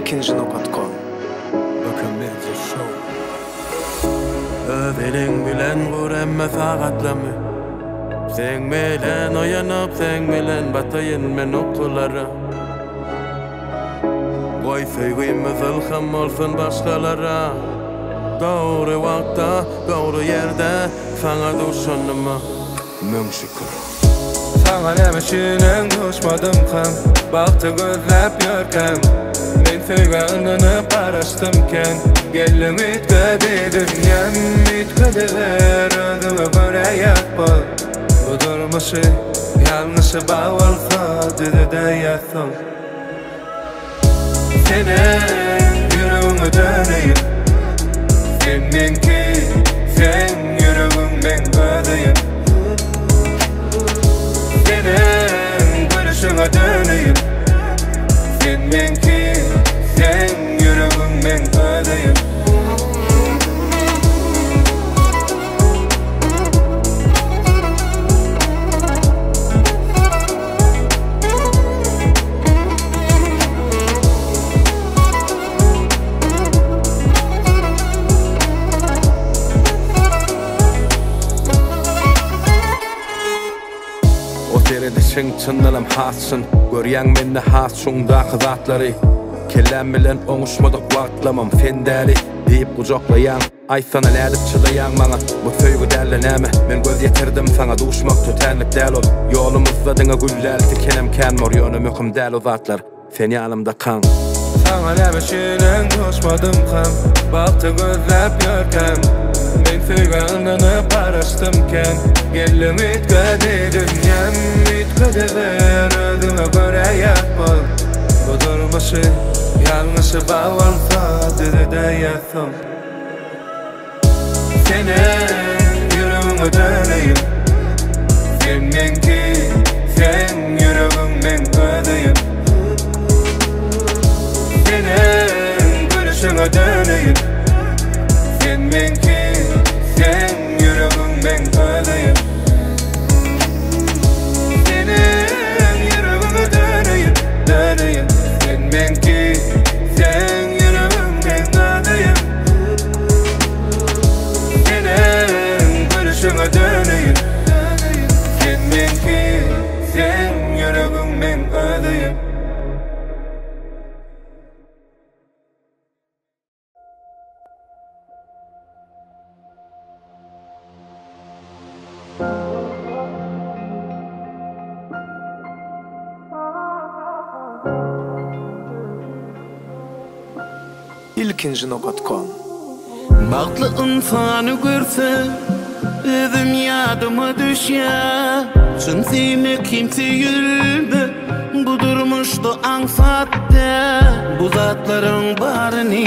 ilkinci.com Bakın show. Öveling bilen gur emme faqatlamy. Sen bilen oyanıp sen bilen batayın men okulara. Goy feygimiz ilham olsun başkalara. Doğru vakta, doğru yerde sana düşanıma min şükür. Sana nemişinen düşmadım kan, baktı gözlep yörken. Men feygimini paraştımken, geldim itkedi dünyam, itkediler ödümü göre yapma. Bu durmuşu, yanlışı bağırsa, dedi de yatsam. Senin yüreğimi döneyim, seninki, sen yüreğimden ödeyim. Senin görüşüne döneyim, seninki, sen yüreğimden ödeyim. Sen çınlanam hatsın, görýän mende hatsundaki zatları. Kellem bilen oňuşmadyk wagtlamam fendäri diýip gujoklaýan, aýsana nädip çydaýan maňa. Bu söýgü dälle näme? Men göz ýetirdim sana duşmak tötenlik däl ol. Ýolumyzda diňe gülläldi kenem känmor ýöne möhüm däl o zatlar. Sen ýanymda kan. Sana nämişinen duşmadım kan, bakty gözläp ýörken. Men feýganlyny paraşdymken, geldim itkedi dünyam, itkediler ödüme göre yapma. Bu durmuşu, yanlışı bağlansa, dedi de yatsam. Senin yüreğime döneyim, seninki, sen yüreğimden ödeyim. Senin görüşüne döneyim, seninki, sen yüreğimden ödeyim. Senin yüreğime döneyim, döneyim. Seninki, sen yüreğimden ödeyim. Senin görüşüne döneyim, seninki, sen yüreğimden ödeyim. ilkinci.com Bagtly insany görse, özüm ýadyma düşýär. Çyn seni kimse ýürüldi, bu durmuşda aňsatdy. Bu zatlaryň baryny,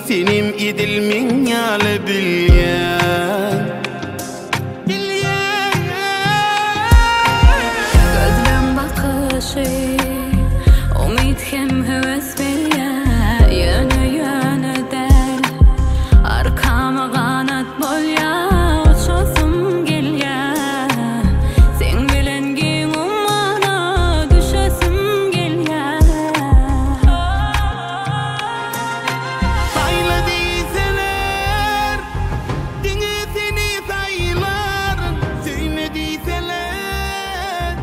senim idilmeň ýaly bilýär. Gözlem bakışı, umid hem heves berýär. Ýöne del, arkama ganat bolýar, uçasym gelýär. Sen bilen giň ummana düşesim gelýär. Sayla diýseler, diňe seni saylar. Söýme diýseler,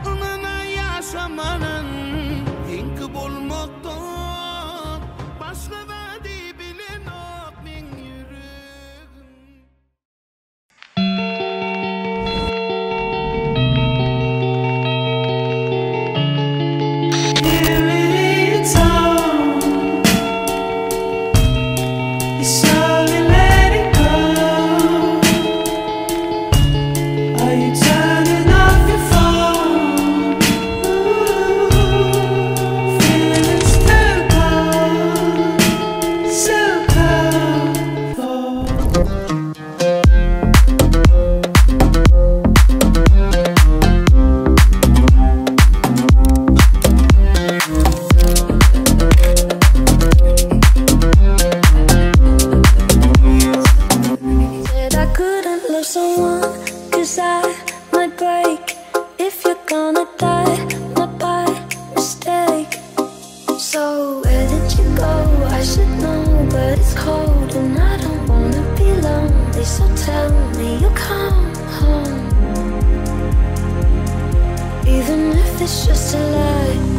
ynana ýaşamanyn. Dinki bolmakdan, başga bädi bilen ok men ýüregim. So where did you so tell me you'll come home, even if it's just a lie.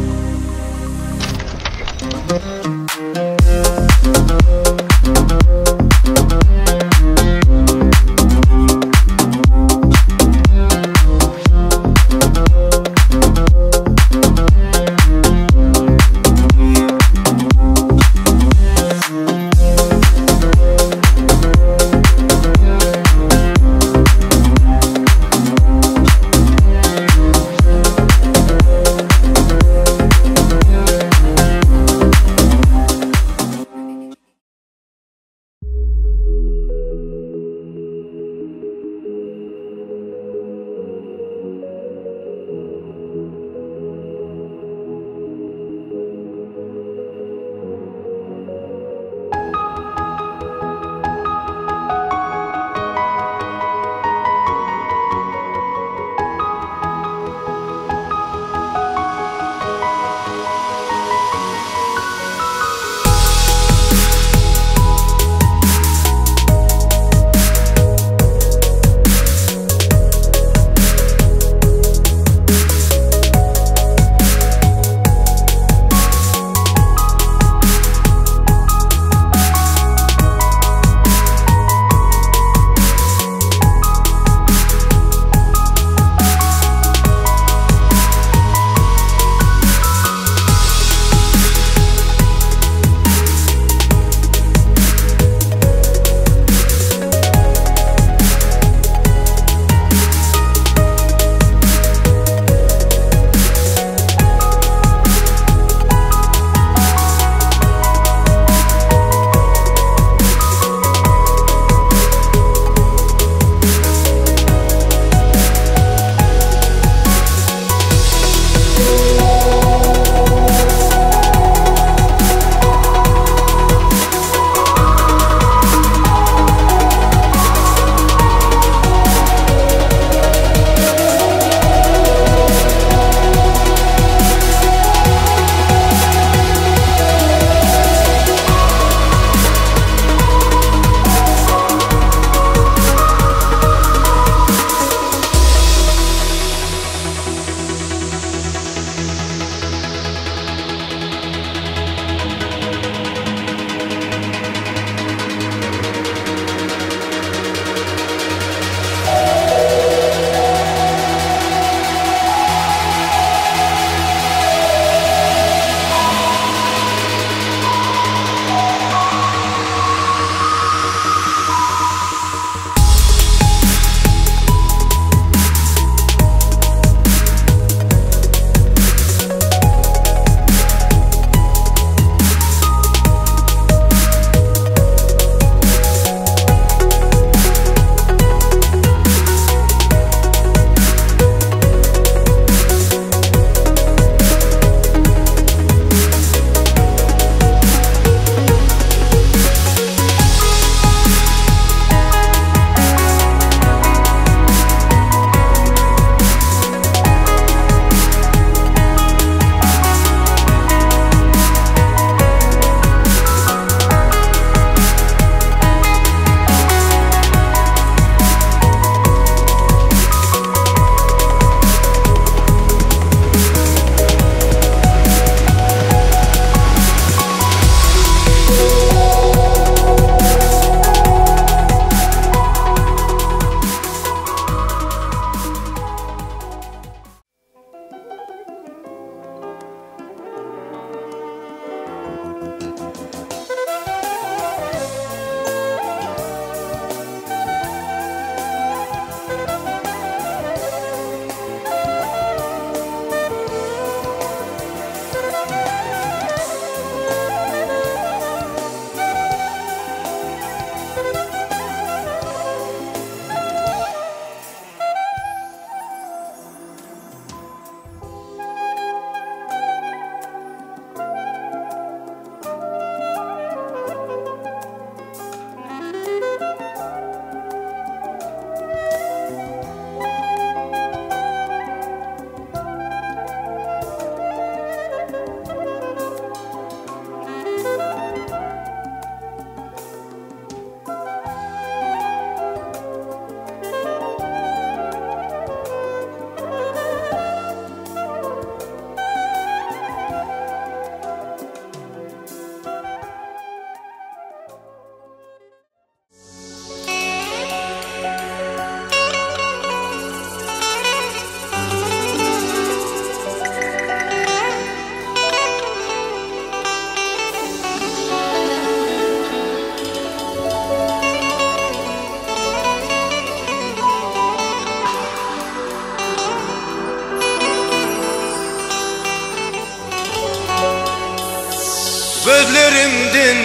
Gözlerimden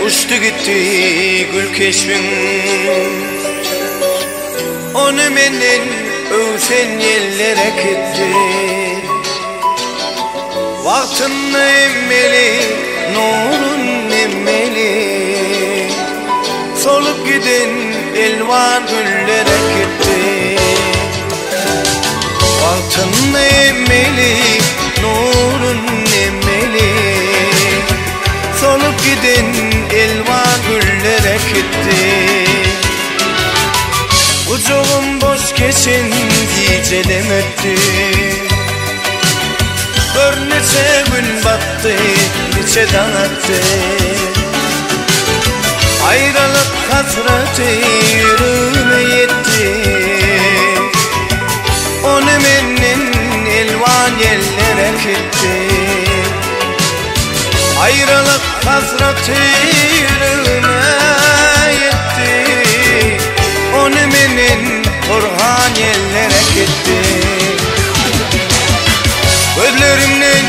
uçtu gitti gül keşfin. Onu menden ösen yerlere gitti. Vaktini emmeli, nurun emmeli. Solup giden elvan güllere gitti. Vaktini emmeli, nurun emmeli. Solup giden elvan güllere gitti. Ucuğum boş geçin gecelerim öttü. Bir neçe gün battı, neçe dağıttı. Ayrılık hasreti yüreğime yetti. Onu menden elvan yerlere gitti. Ayrılık hasreti yüreğime yetti. Onu menden Orhan yerlere gitti. Gözlerimden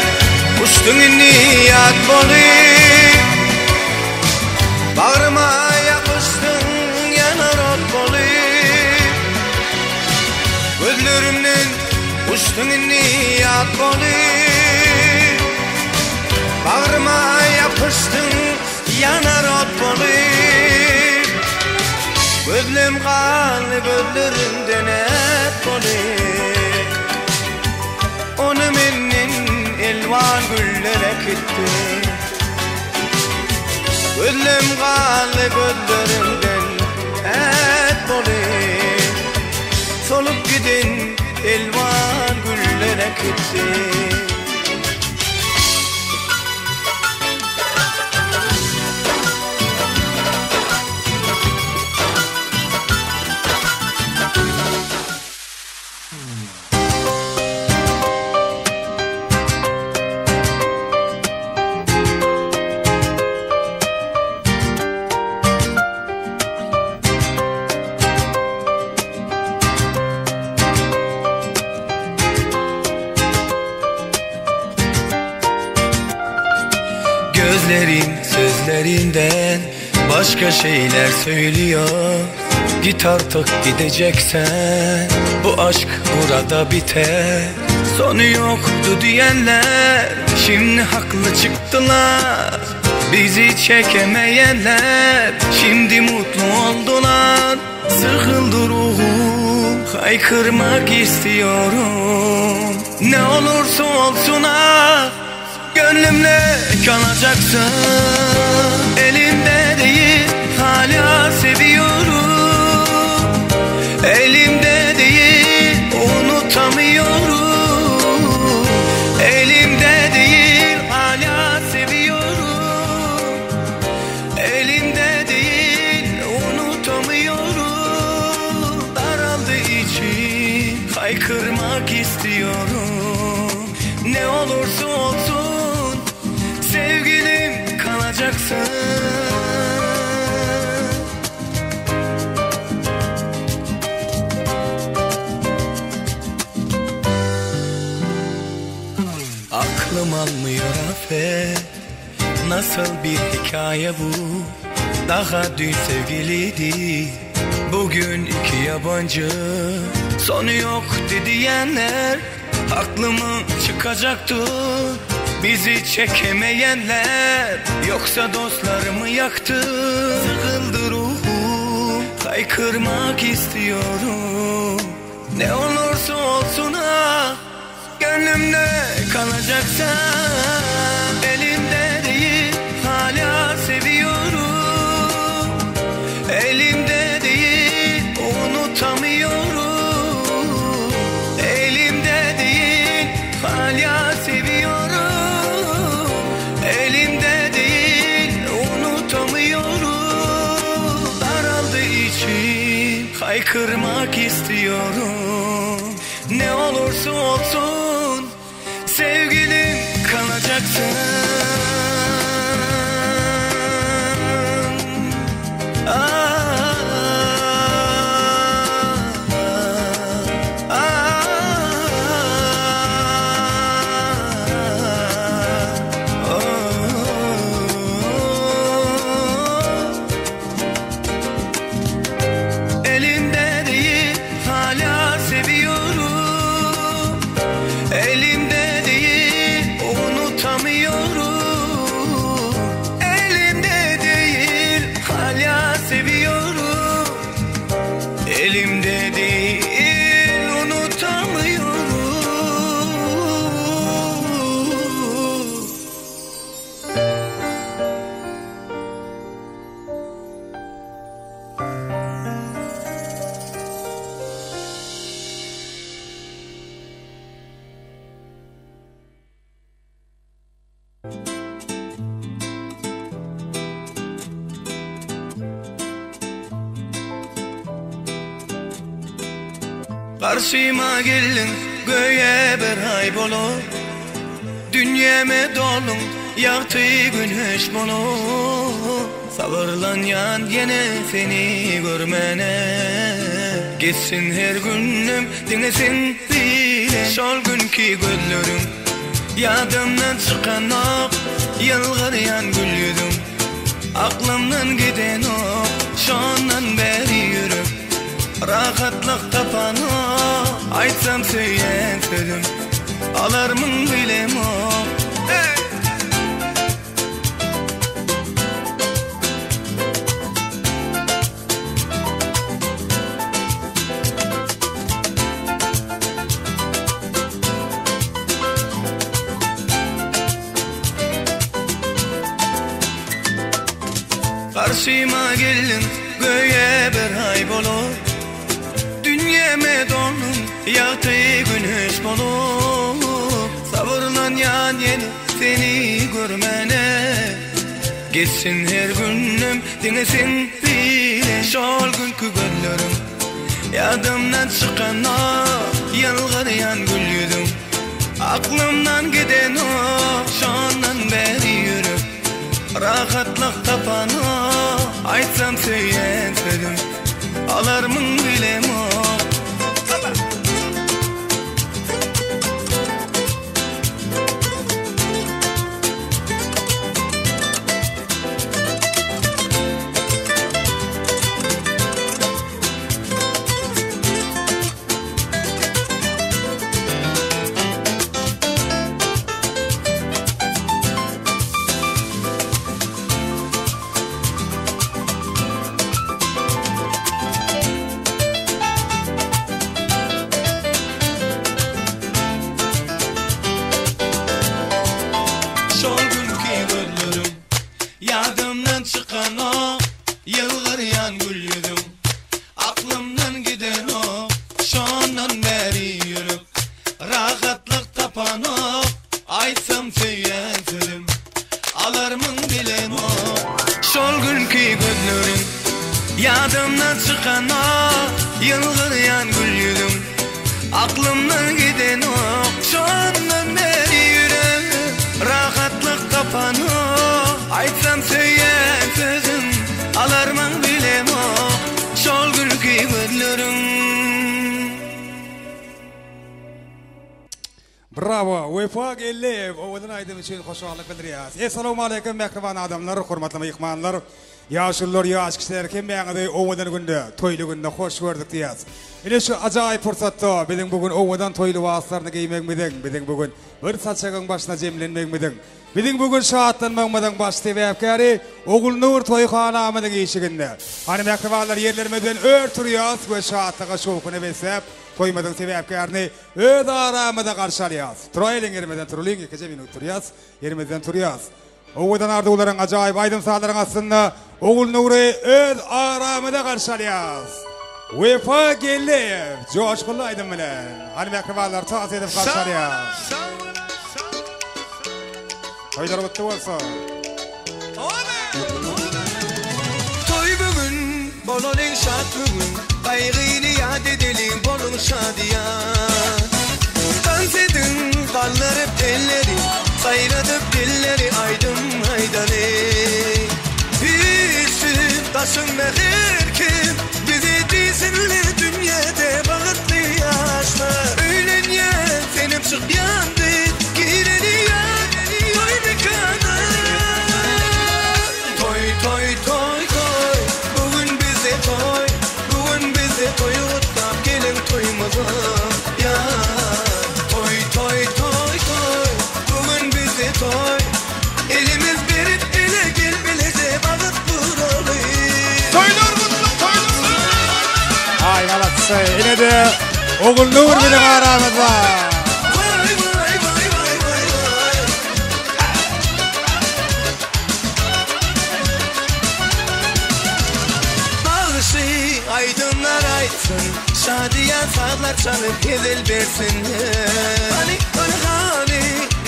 uçtun niyat bolup. Bağrıma yapıştın yanar ot bolup. Gözlerimden uçtun niyat bolup. Bağrıma yapıştın yanar ot bolup. Gözlem kanlı gözlerimden et bolup. Onu menden elvan güllere gitti. Gözlem kanlı gözlerimden et bolup. Solup giden elvan güllere gitti. Gözlerin sözlerinden başka şeyler söylüyor. Git artık gideceksen, bu aşk burada biter. Sonu yoktu diyenler şimdi haklı çıktılar. Bizi çekemeyenler şimdi mutlu oldular. Sıkıldı ruhum, haykırmak istiyorum. Ne olursa olsun ah, gönlümle kalacaksın. Elimde değil, hala seviyorum. Elimde değil, unutamıyorum. Elimde değil, hala seviyorum. Elimde değil, unutamıyorum. Daraldı içim, haykırmak istiyorum. Ne olursa olsun sevgilim kalacaksın. Aklım almıyor affet. Nasıl bir hikaye bu? Daha dün sevgiliydi, bugün iki yabancı. Sonu yok diyenler aklımı çıkacaktı. Bizi çekemeyenler yoksa dostlarımı yaktı. Sıkıldı ruhum, haykırmak istiyorum. Ne olursa olsun ah, gönlümde kalacaksan. Elimde değil, hala seviyorum. Elimde değil, unutamıyorum. Elimde değil, hala seviyorum. Elimde değil, unutamıyorum. Daraldı içim, haykırmak istiyorum. Ne olursa olsun sevgilim kalacaksın. unutamıyorum. Karşıma geldin göğe bir hay bolup, dünyeme dolun yaktı güneş bolup. Sabırlanyan yine seni görmene, geçsin her günüm dinlesin bile. Şol günkü gözlerim yadımdan çıkan ok, yılgırayan gül yüzüm aklımdan giden ok. Şondan beri yürüp rahatlık tapana, aytsam söyleyen sözüm alarmın bilem o. Hey! Karşıma geldin göğe bir hay bolup, dünyeme dolun yaktı güneş bolup. Sabırlanyan yeni seni görmene, geçsin her günüm dinlesin bile. Şol günkü gözlerim yadımdan çıkan o, yılgırayan gül yüzüm aklımdan giden o. Şondan beri yürüp rahatlık tapan o, aytsam söyleyen sözüm alarmın bilem o. Yadımdan çıkan o, yılgırayan gül yüzüm aklımdan giden o. Şondan beri yürüp rahatlık tapan o, aytsam söyleyen sözüm alarmın bilem o. Şol günkü gözlerim yadımdan çıkan o, yılgırayan gül yüzüm aklımdan giden o. Şondan beri yürüp rahatlık tapan o, aytsam söyleyen sözüm alarmın bilem o. Şol günkü gözlerim. Bravo, Vefak Ellev, oğudun aydım için hoşçakallık bildiriyaz. Esselamu aleyküm mehriban adamlar, hurmatlı meyhmanlar, yaşlılar, yaş kişiler, kim beğenidi oğudun günde, toylu günde hoş gördük diyaz. Yine şu acayip fırsatta, bizim bugün oğudan toylu vasılarını giymek midin, bizim bugün bir saçağın başına cemlenmek midin. Bizim bugün şahatlanmağımızdan baş tevapkari, Oğul Nur Toyxanamızın işiginde. Hani mehribanlar yerlerimizden örtürüyaz ve şahatlığa şovkunu besep, toymazın tevapkarini öz aramıda karşılayaz. Troyelin yerimizden turulun, 2 minut turuyaz, yerimizden turuyaz. Oğudan arduların acayip aydın sağların aslında Oğul Nur'u öz aramıda karşılayaz. Vefak Ellev, coşkulu aydın bilen. Hani mehribanlar taas edip karşılayaz. Toylar mutlu olsun. Toy bugün, bololun şad bugün, kaygıyla yad edelim bolun şadiya. Dans edin, kaldırıp elleri, sayradıp dilleri aydın haydalı. Üstü taşın mehir kim, bizi dizinli dünyada bağıtlı yaşlar. Öğlen ya, senim çık yandı, gireni ya. Toy, bugün bize toy, bugün bize toy, utlap gelin toyumuza ya. Toy, bugün bize toy, elimiz berip ele gel bilece bağıt buralı. Toylar mutlu Indi Oğul Nur bilen aramızda. Aydınlar aysın, şadiyan sağlar çalıp gezil versin. Hani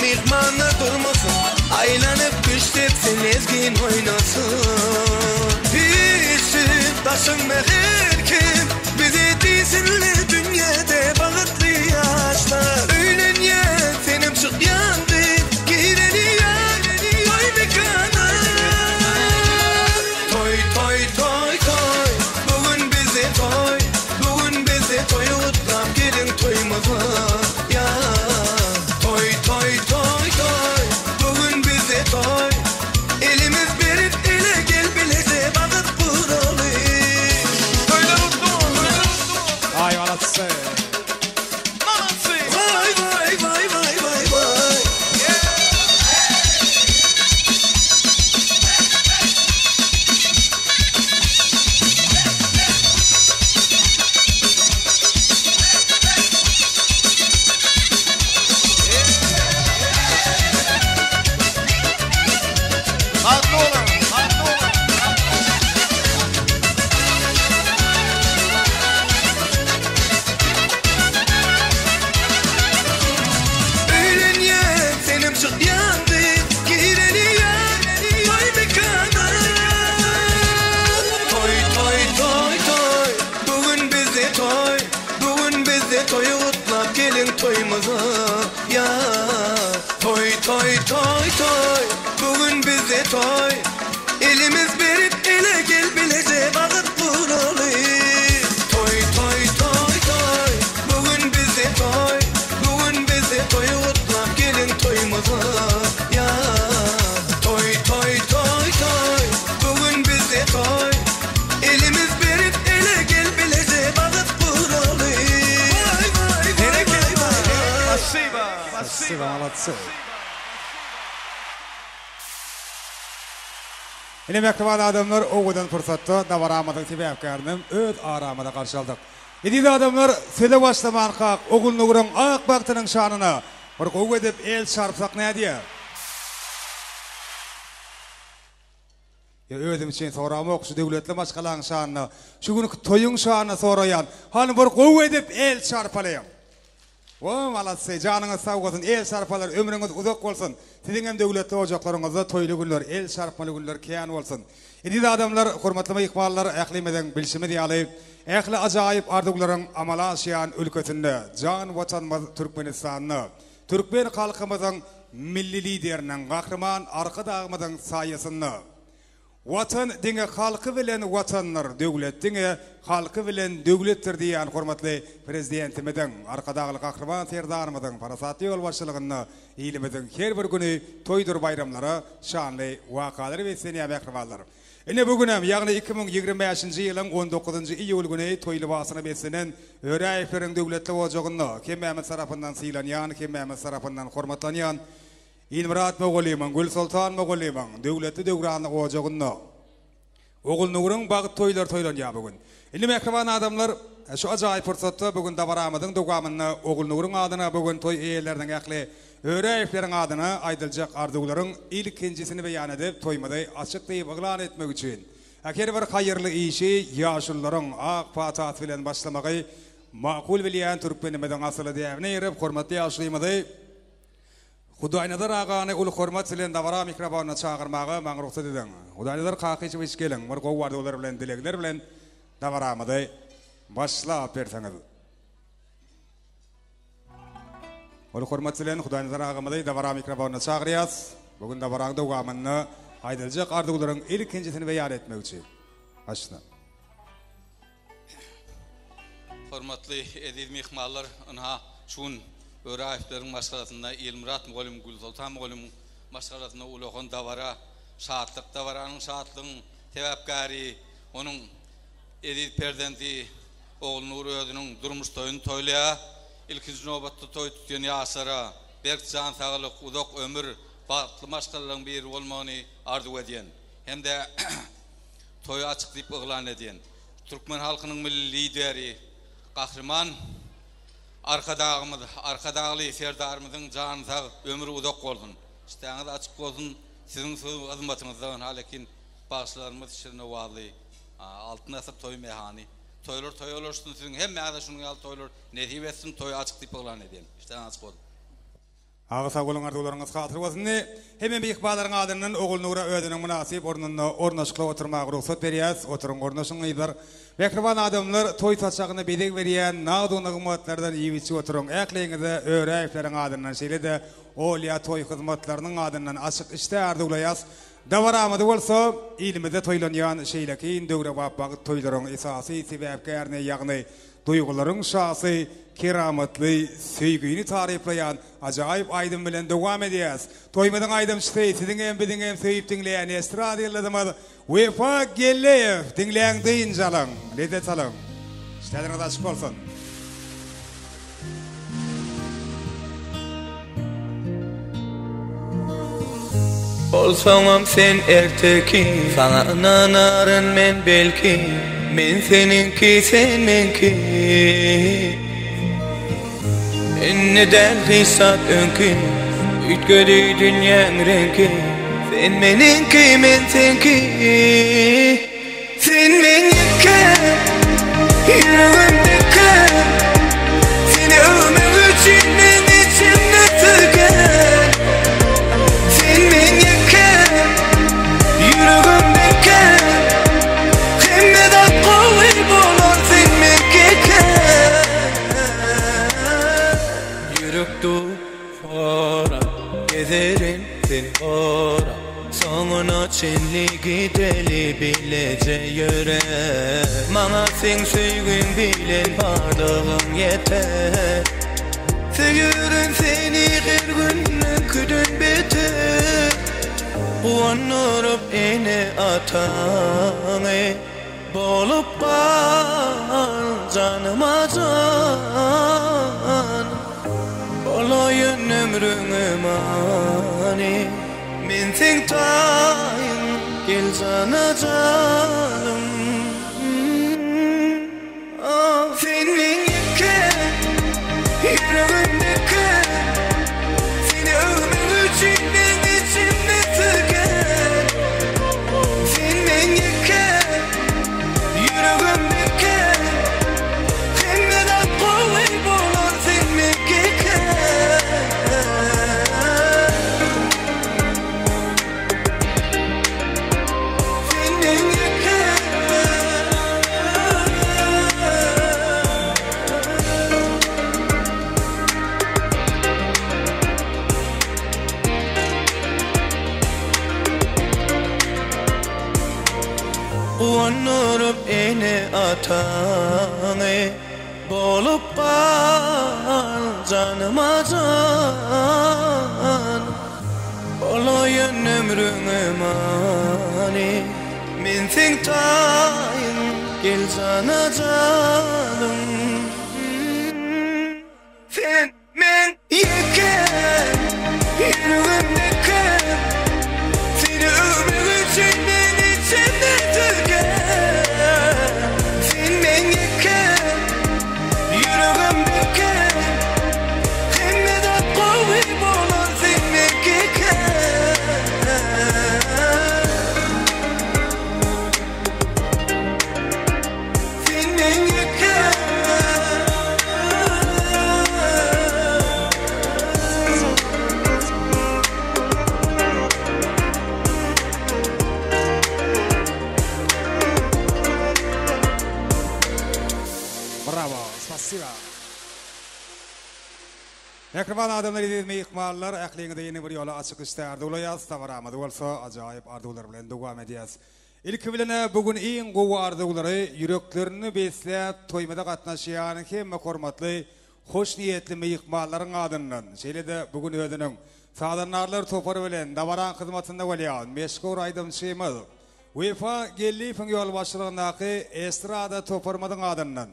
mihmanlar durmasın, aylanıp güç tepsin, ezgin oynasın. Pişsin taşın mehir kim, bizi değilsinle dünyada bağıtlı yaşlar. Öğlen ya senim çık yandı, gireni ya, toy mekana. Toy toy toy toy, bugün bize toy, bugün bize toy utlap gelin toyumuza ya. Toy toy toy toy, bugün bize toy, elimiz berip ele gel bilece bağıt buralı. Toylar utlu, toylar utlu. Ay anatsı. Vay vay vay vay vay vay. Haklı olan, haklı olan. Öğlen ya senim çık yandı, gireni ya, toy mekana. Toy toy toy toy, bugün bize toy, bugün bize toyu utlap gelin toyumuza ya. Toy toy toy toy, bugün bize toy, elimiz berip ele gel bilece bağıt buralı. Toy toy toy toy, bugün bize toy, bugün bize toyu utlap gelin toyumuza ya. Toy toy toy toy, bugün bize toy, elimiz berip ele gel bilece bağıt buralı. Vay vay vay vay vay. Spasiba anatsı. Yine mektuban adamlar oğudan fırsatta davaramadık sebepkarının öz aramada karşı aldık. Yedi adamlar söyle başlaman kaq, Oğul Nur'un ak baktının şanına bir kovu edip el çarpsak ne diye? Özüm için soramak şu devletli başkalan şanına, şu gün toyun şanına sorayan, hani bir kovu edip el çarpalayım. O malatsı, canınız sağ olsun, el çarpalar, ömrünüz uzak olsun. Sizin hem devletli ocaklarınızda toylu günler, el çarpmalı günler keyan olsun. Yedi adamlar, hurmatlama ikmallar, ehlimeden bilşimi diyalayıp, ehli acayip ardıqların amala aşıyan ülkesinde, can vatanımız Türkmenistan'ı, Türkmen halkımızın milli liderinin, kahraman arka dağımızın sayesinde, Vatan dine halkı bilen vatanlar, devlet dine halkı bilen devlettir diyen hurmatly prezidentimizin, arkadağlı kahraman serdarımızın parasatlı yol başçılığını ilimizin her bir günü toydur bayramları, şanlı vakaları ve seniye mekrivalları. Yine bugünem, yani 2025 yılın 19. iyul günü toylu basını beslenen Öreyiflerin devletli ocağını kemmemiz tarafından silanyan, kemmemiz tarafından hurmatlanyan, İlmirat Moğoliman, Gül Sultan Moğoliman, devletli devranlık ocağını Oğul Nur'un bağıt toylar toylanıyor bugün. İndi mekrivan adamlar şu acayip fırsatta bugün davaramadın dogamını Oğul Nur'un adına bugün toy eğerlerden ekli Öreyiflerin adına aydılacak ardıqların ilkincisini beyan edip toymaday açık deyip ıglan etmek için her bir hayırlı işi yaşlıların ak patat bilen başlamağı makul bilen Türkmenimizin asılı devine yerip hurmatlı yaşlıymaday Hudaynadar ağanı ulu hurmat bilen davara mikrofonuna çağırmağı maň ruhsat edin. Hudaynadar kaqy içip içkelin, bir gow wardylar bilen dilekler bilen davaramaday başlap berseňiz. Ulu hurmat bilen Hudaynadar ağamaday davara mikrofonuna çağırýas. Bugün davaraň dowamyny aýdyljak ardyqlaryň ilkinjisini beýan etmek üçin. Başla. Hormatly edil mehmanlar, ana şun Öreyiflerin maşgalatında İlmirat Moğolim, Gül Sultan Moğolim maşgalatında ulağın davara, şahatlık davaranın şahatlığın tevapkari, onun edil perdenti Oğul Nur özünün durmuş toyunu toylaya, ilkinci nobatlı toy tutuyan yasara, berk can sağlık, uzak ömür, bağıtlı maşgalatın bir olmağını arzu ediyen, hem de toyu açıklayıp ıglan ediyen, Türkmen halkının milli lideri, Kahraman arkadağlı serdarımızın canı sağ ömrü uzak olsun. İsteğiniz açık olsun. Sizin hizmetinizden halekin bağışlarımız şirine valı. Altın asır toy mehani. Toy olursun sizin hem mehada şunun yalı toylar nesip etsin toy açık deyip olan edin. İsteğiniz açık olsun. Ağı sağ olun arzularınız hatır olsun. Hemen bir ikbaların adının oğul Nura ödünün münasip ornaşıkla oturmağa ruhsat veriyaz. Oturun ornaşın ıydar. Mehriban adamlar toy saçağını bedek veriyen nağdığını gımatlardan iyivisi oturun. Ekleyinize öğreyiflerin adından şeyle de Olya toy hizmetlerinin adından açık işte arzulayaz. Davaramadı olsa ilimizde toylanyan şeyle keyin döwre bapağı toyların esası sebepkärine yağını duyguların şahsı keramatlı söýgüni tarifleyen acayip aydın bilen devam ediyaz. Toymadan aydın işte sizin hem bizim hem söýüp dinleyen estrada yılladımız Vefa Geleyev dinleyen deyin calın. Ledet alın. İşleriniz açık olsun. Olsam sen erteki, sana inanarın men belki, men seninki sen menki. Enneden hissat önkü, ütgödü dünyanın renki, sen meninki men senki. Sen menike, yüreğimdeki, seni övmek için men içimde tüken. Sen menike, yüreğimdeki, hem de kuvvet bulur sen menkeke. Yürektu fara, gezerin sen ora. Sonuna çenligi deli bilece yöre. Bana sen söygün bilen bardağın yeter. Seviyorum seni her günden küdün beter. Uanırıp ene atanı bolup bal canıma can. Olayın ömrüne mani. Men sen tayin gel cana canım. Sen menike, yüreğimdeki, seni övmek için ben içimde tüken. Sen menike, yüreğimdeki, hem de kuvvet bulur sen menkeke. Uanırıp ene atanı bolup bal canıma can. Olayın ömrüne mani. Men sen tayin gel cana canım. Sen men yeken yüreğimdeki, seni övmek için ben içimde tüken. Sen menike, yüreğimdeki, hem de kuvvet bulur sen menkeke. Sen menike. Bravo, spasiba. Mehriban adamlar edilmeyi ikmallar, aklingizde yeni bir yola açık işte arzulayaz, tavaramadı olsa acayip arzular bilen devam ediyaz. İlk bilene bugün en gowu arzuları yüreklerini beslep toymada katnaşıyan hem hormatly, hoş niyetli meyikmalların adından. Şeýle de bugün ödünün sadanarlar topary bilen davaran hizmetinde bolýan meşgul aýdymçymyz. Vefa Gellifin yol başlığındaki estrada toparmadan adından.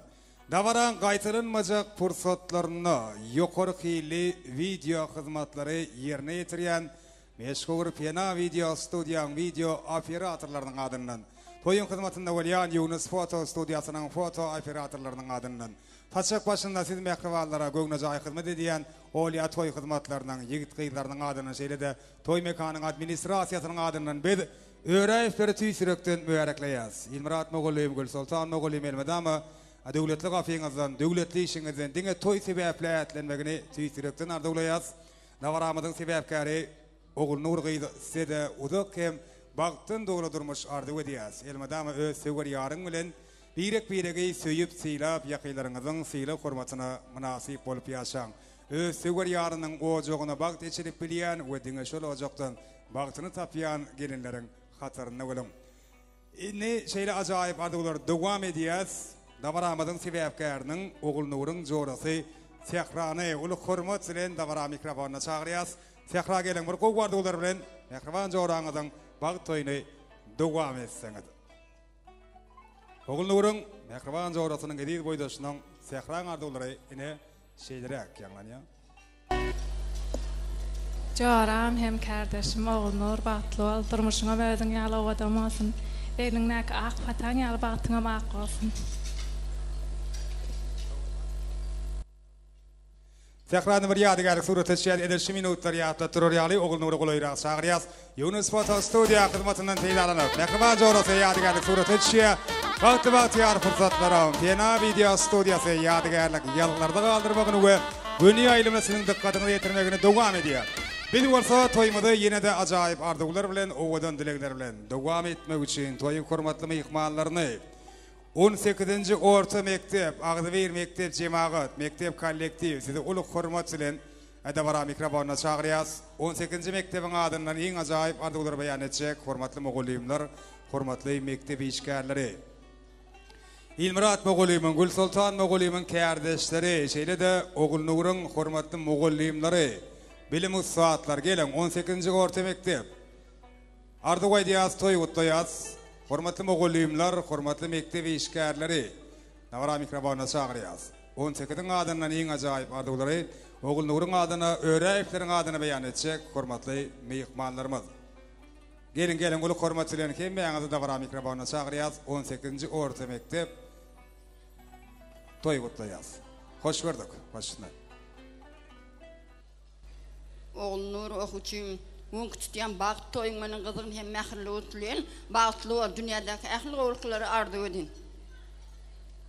Davaran qaytırılmacak fursatlarını yukarı hili video hizmetleri yerine yetiriyen meşgul pena video studiyan video operatorlarının adından Toyun hizmetinde bolýan Yunus Foto Studiýasynyň foto operatorlarynyň adından. Taçak başında siz mehribanlara göňüňe hyzmat edýän Olya toy hyzmatlarynyň ýigit gyýlarynyň adyny şeýle-de toy mekanynyň administrasiýasynyň adından biz öýräýipleri tüýsürekden mübarekleýäs. İlmirat Mogollym Gülsultan Mogollym elmadama döwletli gafyňyzdan, döwletli işiňizden diňe toy sebäplätlenmegini tüýsürekden arzuwlaýas. Nawaramyzyň sebäpkäri Oğul Nur Gyýdy sede uzak hem bagtyn dogry durmuş arzuw edýäs. Elmadama öz söwür ýaryň bilen birek-biregi söýüp syýlap ýakylaryňyzyň syýly hormatyna munasyp bolup ýaşaň. Öz söwür ýarynyň ojagyna bagt içirip bilýän we diňe şol ojakdan bagtyny tapýan gelinleriň hataryna bolun. Ne şeýle ajaýyp arzuwlar dowam edýäs. Dawaramyzyň sebäpkäriniň Oğul Nuryň jorasy Sehrany uly hormat bilen dawara mikrofonyna çagyrýas. Sehra gelen bir gowy arzuwlar bilen mehriban joraňyzyň bagt toýuny dowam etseňiz. Oğul Nuryň mehriban jorasynyň edil boýdaşynyň Sehra arzuwlary ine şeýlerek ýanlanýar. Joram hem kardeşim Oğul Nur Batlol durmuşyňa özüň ýaly odamysyn. Eliňdäki ak patan ýaly bagtyňa mak bolsun. Sehrany bir ýadygarlyk surat etýär ederşi minutlar ýatda turur ýaly Oğul Nury goýrak çagyrýas. Yunus Foto Studiýa hyzmatynyň teýdarlanyp mehriban jorasy ýadygarlyk surat etýär. Wagty ýar fursatlaram. Pena video studiýasy ýadygarlyk ýallarda galdyrmagyny we güni aýlymysynyň dikkatyny ýetirmegini dowam edýär. Biz bolsa toýmydy ýene-de ajaýyp arzuwlar bilen, owadan dilekler bilen dowam etmek üçin toýy hormatly mehmanlaryny 18-nji orta mektep, Agdywer mektep jemaat, mektep kollektiv sizi uluk hormat bilen edawara mikrofonyna çagyrýas. 18-nji mektebiň adyndan iň ajaýyp arzuwlar beýan etjek hormatly mogollymlar, hormatly mektep işgärleri. İlmirat Mogollymyň, Gülsultan Mogollymyň kärdeşleri, şeýle-de Oğul Nuryň hormatly mogollymlary, bilim ustaatlar gelen 18-nji orta mektep. Arzuw edýäs, toy gutlaýas. Hormatly mogollymlar, hormatly mektep işgärleri. Dawara mikrofonyna çagyrýas. 18-iň adyndan iň ajaýyp arzuwlary Oğul Nuryň adyna, öýräýipleriň adyna beýan etjek hormatly mehmanlarymyz. Gelin uluk hormat bilen hemmeňizi dawara mikrofonyna çagyrýas. 18-nji orta mektep toy gutlaýas. Hoş gördük başyna. Oğul Nur okuçym Wong tutýan bagt toýuň meniň gyzygyň hem mähirli ötülen bagtly dünýädäki ähli gowlukları arzuw edin.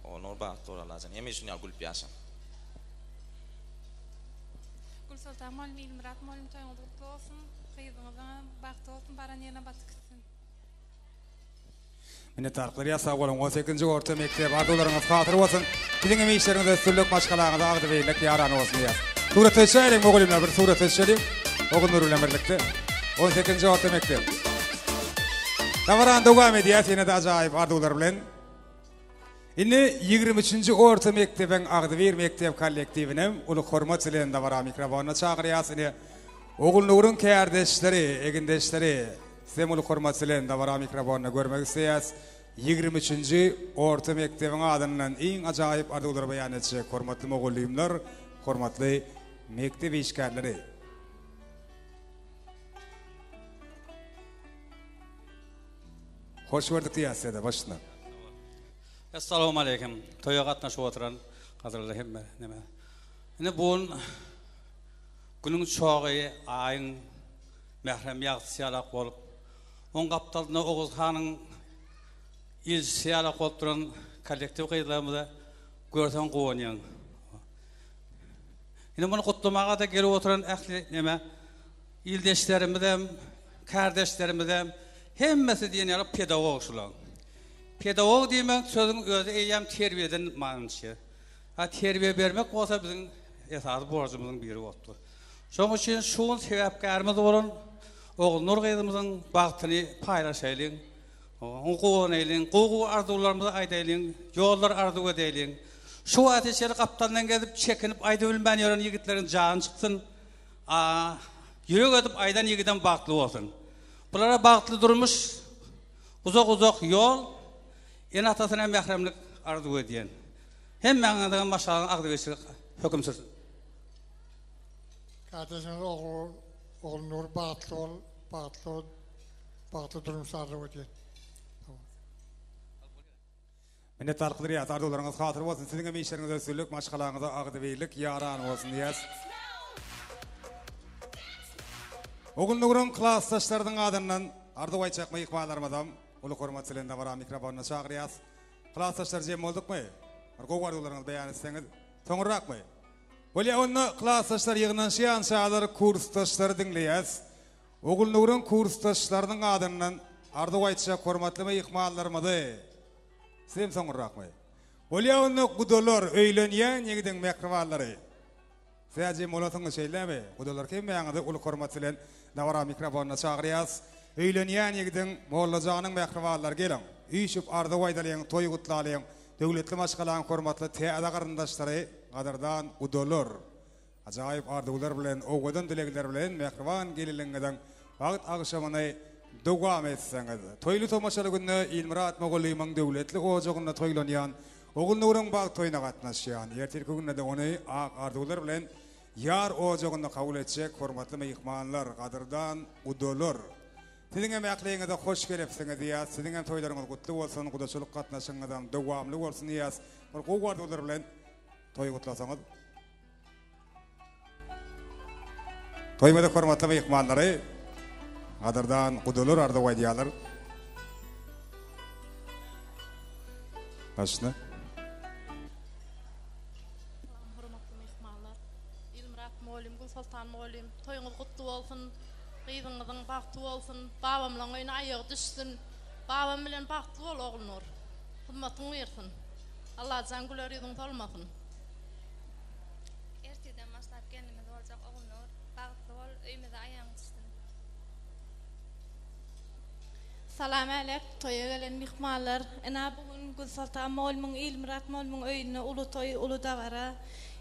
Onur bagtly olajan hem şuny gülüp ýaşaň. Gülsultan Mollym İlmirat Mollym toýuň gutly bolsun. Gyzyňyzyň bagty bolsun, baran ýene batyksyň. Mine tarqlar ýasa bolan 18-nji orta mektep arzuwlaryňyz hatyr bolsun. Biziň emeýçleriňizde süllük başgalaňyza agdybeýlik ýarany bolsun ýa. Surat etýärim mogollymlar bir surat etýärim. Oğul Nur bilen birlikde 18-nji orta mektep. Dawaran dowam edýär ýene-de ajaýyp arzuwlar bilen. Indi 23-nji orta mektebiň Agdywer mektep kollektivine uluk hormat bilen dawara mikrofonyna çagyrýas. Oğul Nuryň kärdeşleri, egindeşleri, sem uluk hormat bilen dawara mikrofonyna görmek isleýäs. 23-nji orta mektebiň adyndan iň ajaýyp arzuwlar beýan etjek hormatly mogollymlar, hormatly mektep işgärleri. Hoş gördük diýäsde başyna. Assalamu alaykum. Toýa gatnaşyp oturan gaderli hemme neme. Ine bu günüň çoğy aýyň mährem ýagty ýalak bolup, on gapdalyna Oğuz hanyň ilçisi ýalak bolup duran kollektiv gyýlarymyzda görsen gowanýan. Ine muny gutlamaga da gelip oturan ähli neme ildeşlerimizem, kardeşlerimizem hemmesi diýen ýaly pedagogçular. Pedagog diýmek sözüň özü eýem terbiýeden manysy. Ha terbiýe bermek bolsa biziň esasy borjumyzyň biri bolupdy. Şoň üçin şuň sebäpkärimiz bolan Oğul Nur gyzymyzyň bagtyny paýlaşaýlyň. Oňgoň eýliň, gowy arzuwlarymyzy aýdaýlyň, ýollar arzuw edäýliň. Şu ateşleri kaptandan gelip çekinip ayda bilmän ýören ýigitlerin jany çykdyn. Ýürek edip aydan ýigiden bagtly bolsun. Bulara bagtly durmuş uzak ýol en atasyna mähremlik arzuw edýän. Hemmeňiň maşalyň agdybeşlik höküm sürsin. Kardeşim Oğul Nur bagtly durmuş arzuw edýän. Minnettarlyk diýär, arzuwlaryňyz hatyr bolsun. Siziň emeşleriňiz ösürlük, maşgalaňyza agdybeýlik, ýaran bolsun diýär. Ogun nurun klassdaşlaryň adyndan ardy aýtjak mykmalarymyzam, uly hormatçylygynda bara mikrofonna çagyrýas. Klassdaşlar jem boldukmy? Argo gardylaryňyz beýan etseňiz, soňrakmy? Bolýa onu klassdaşlar ýygnanşýan şaýlar kursdaşlary dinleýäs. Ogun nurun kursdaşlarynyň adyndan ardy aýtjak hormatly mykmalarymyzy Sem soňrakmy? Bolýa onu gudolar öýlenýän ýigdiň mekrowallary. Säje molatyňy şeýlemi? Gudolar kim ýa-da uly hormatçylyň dawara mikrofonna çagyrýas. Öýlenýän ýigdiň mollajanyň mekrowallary gelen. Üýşüp ardy waýdalaryň, toý gutlaryň, döwletli maşgalaryň hormatly täze garyndaşlary, gadardan gudolar. Ajaýyp ardylar bilen, owadan dilegler bilen mekrowan geliliňden wagt agşamyny dowam etseňiz. Toýly tomaşaly günne Ilmurat Mogollymyň döwletli ojagyna toýlanýan, ogun nuruň bag toýuna gatnaşýan. Ertirki günde ony ardylar bilen ýar ojagyna kabul etjek hormatly mehmanlar, gadardan gudolar. Siziň emekliňizde hoş gelipsiňiz diýär. Siziň hem toýlaryňyz gutly bolsun, gudaçylyk gatnaşyňyzdan dowamly bolsun diýär. Bir gowardylar bilen toý gutlasaňyz. Toýmada hormatly mehmanlary, gadardan gudolar ardy waýdýarlar. Başna. Hormatly mehmanlar, Ilmurat Mogollym, Sultan Mogollym, toýuňyz gutly bolsun. Gyzyňyzyň bagty bolsun, babamlaň öýüne aýagy düşsün. Babam bilen bagty bol oglunur. Hyzmatyň bersin. Allah jan gülerýüň tolmasyn. Erteden başlap kendimiz boljak oglunur, bagty bol, öýümizde aýagy düşsün. Salam alek, toýa gelen mehmanlar. Ena bugün Sultan Mogollymyň, Ilmurat Mogollymyň öýüne uly toý, uly dawara.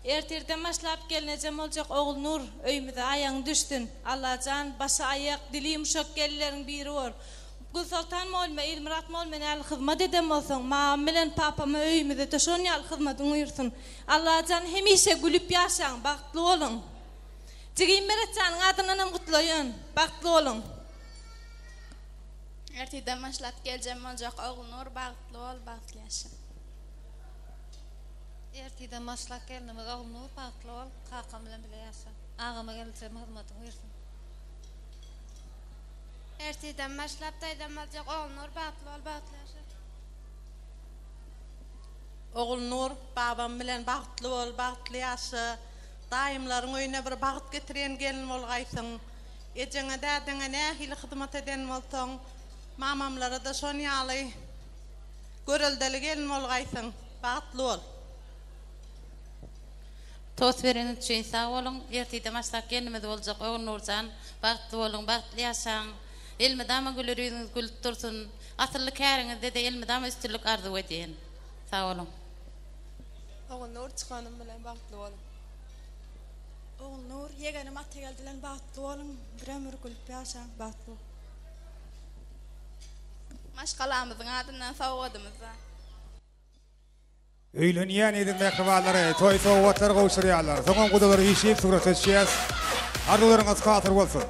Ertirden başlap gelnejem boljak oglunur, öýümizde aýagy düşsün. Allah jan başa aýak, dili ýumşak gellerin biri bor. Sultan Mogollym, Ilmurat Mogollym ýaly hyzmat edem bolsaň, mam bilen papama öýümizde töşön ýaly hyzmatyň uýursun. Allah jan hemişe gülüp ýaşaň, bagtly bolun. Jigim Meretjanyň adynam gutlaýan, bagtly bolun. Erteden başlap geljem boljak oglunur, bagtly bol, bagtly ýaşa. Erteden başlap gelnimiz oglunur, bagtly bol, kakam bilen bile ýaşa. Agama geljem hyzmatyň uýursun. Erteden başlap taýdan boljak oglunur, bagtly bol, bagtly ýaşa. Oglunur, babam bilen bagtly bol, bagtly ýaşa. Daýymlaryň öýüne bir bagt getiren gelin bolgaýsyň. Ejeňe dädiňe nähili hyzmat eden bolsaň, mamamlara da şon ýaly göreldeli gelin bolgaýsyň, bagtly bol. Tos veren üçin sağ bolun. Ertide başlap kendimiz boljak oglunurjan, bagtly bolun, bagtly ýaşaň. Elmedama gülerýüňiz gülüp dursun. Asyrly käriňizde de elmedama üstünlük arzu edýän. Sağ bolun. Oglunur çykanym bilen bagtly bolun. Oglunur ýegene material bilen bagtly bolun. Bir ömür gülüp ýaşaň, bagtly bolun. Maşgalamyzyň adyndan sowgadymyza. Öýlenýän ediň mekrowallary, toý sowgatlar gowşurýarlar. Soňam gudalar ýeşip surat etýäs. Ardylaryňyz hatyr bolsun.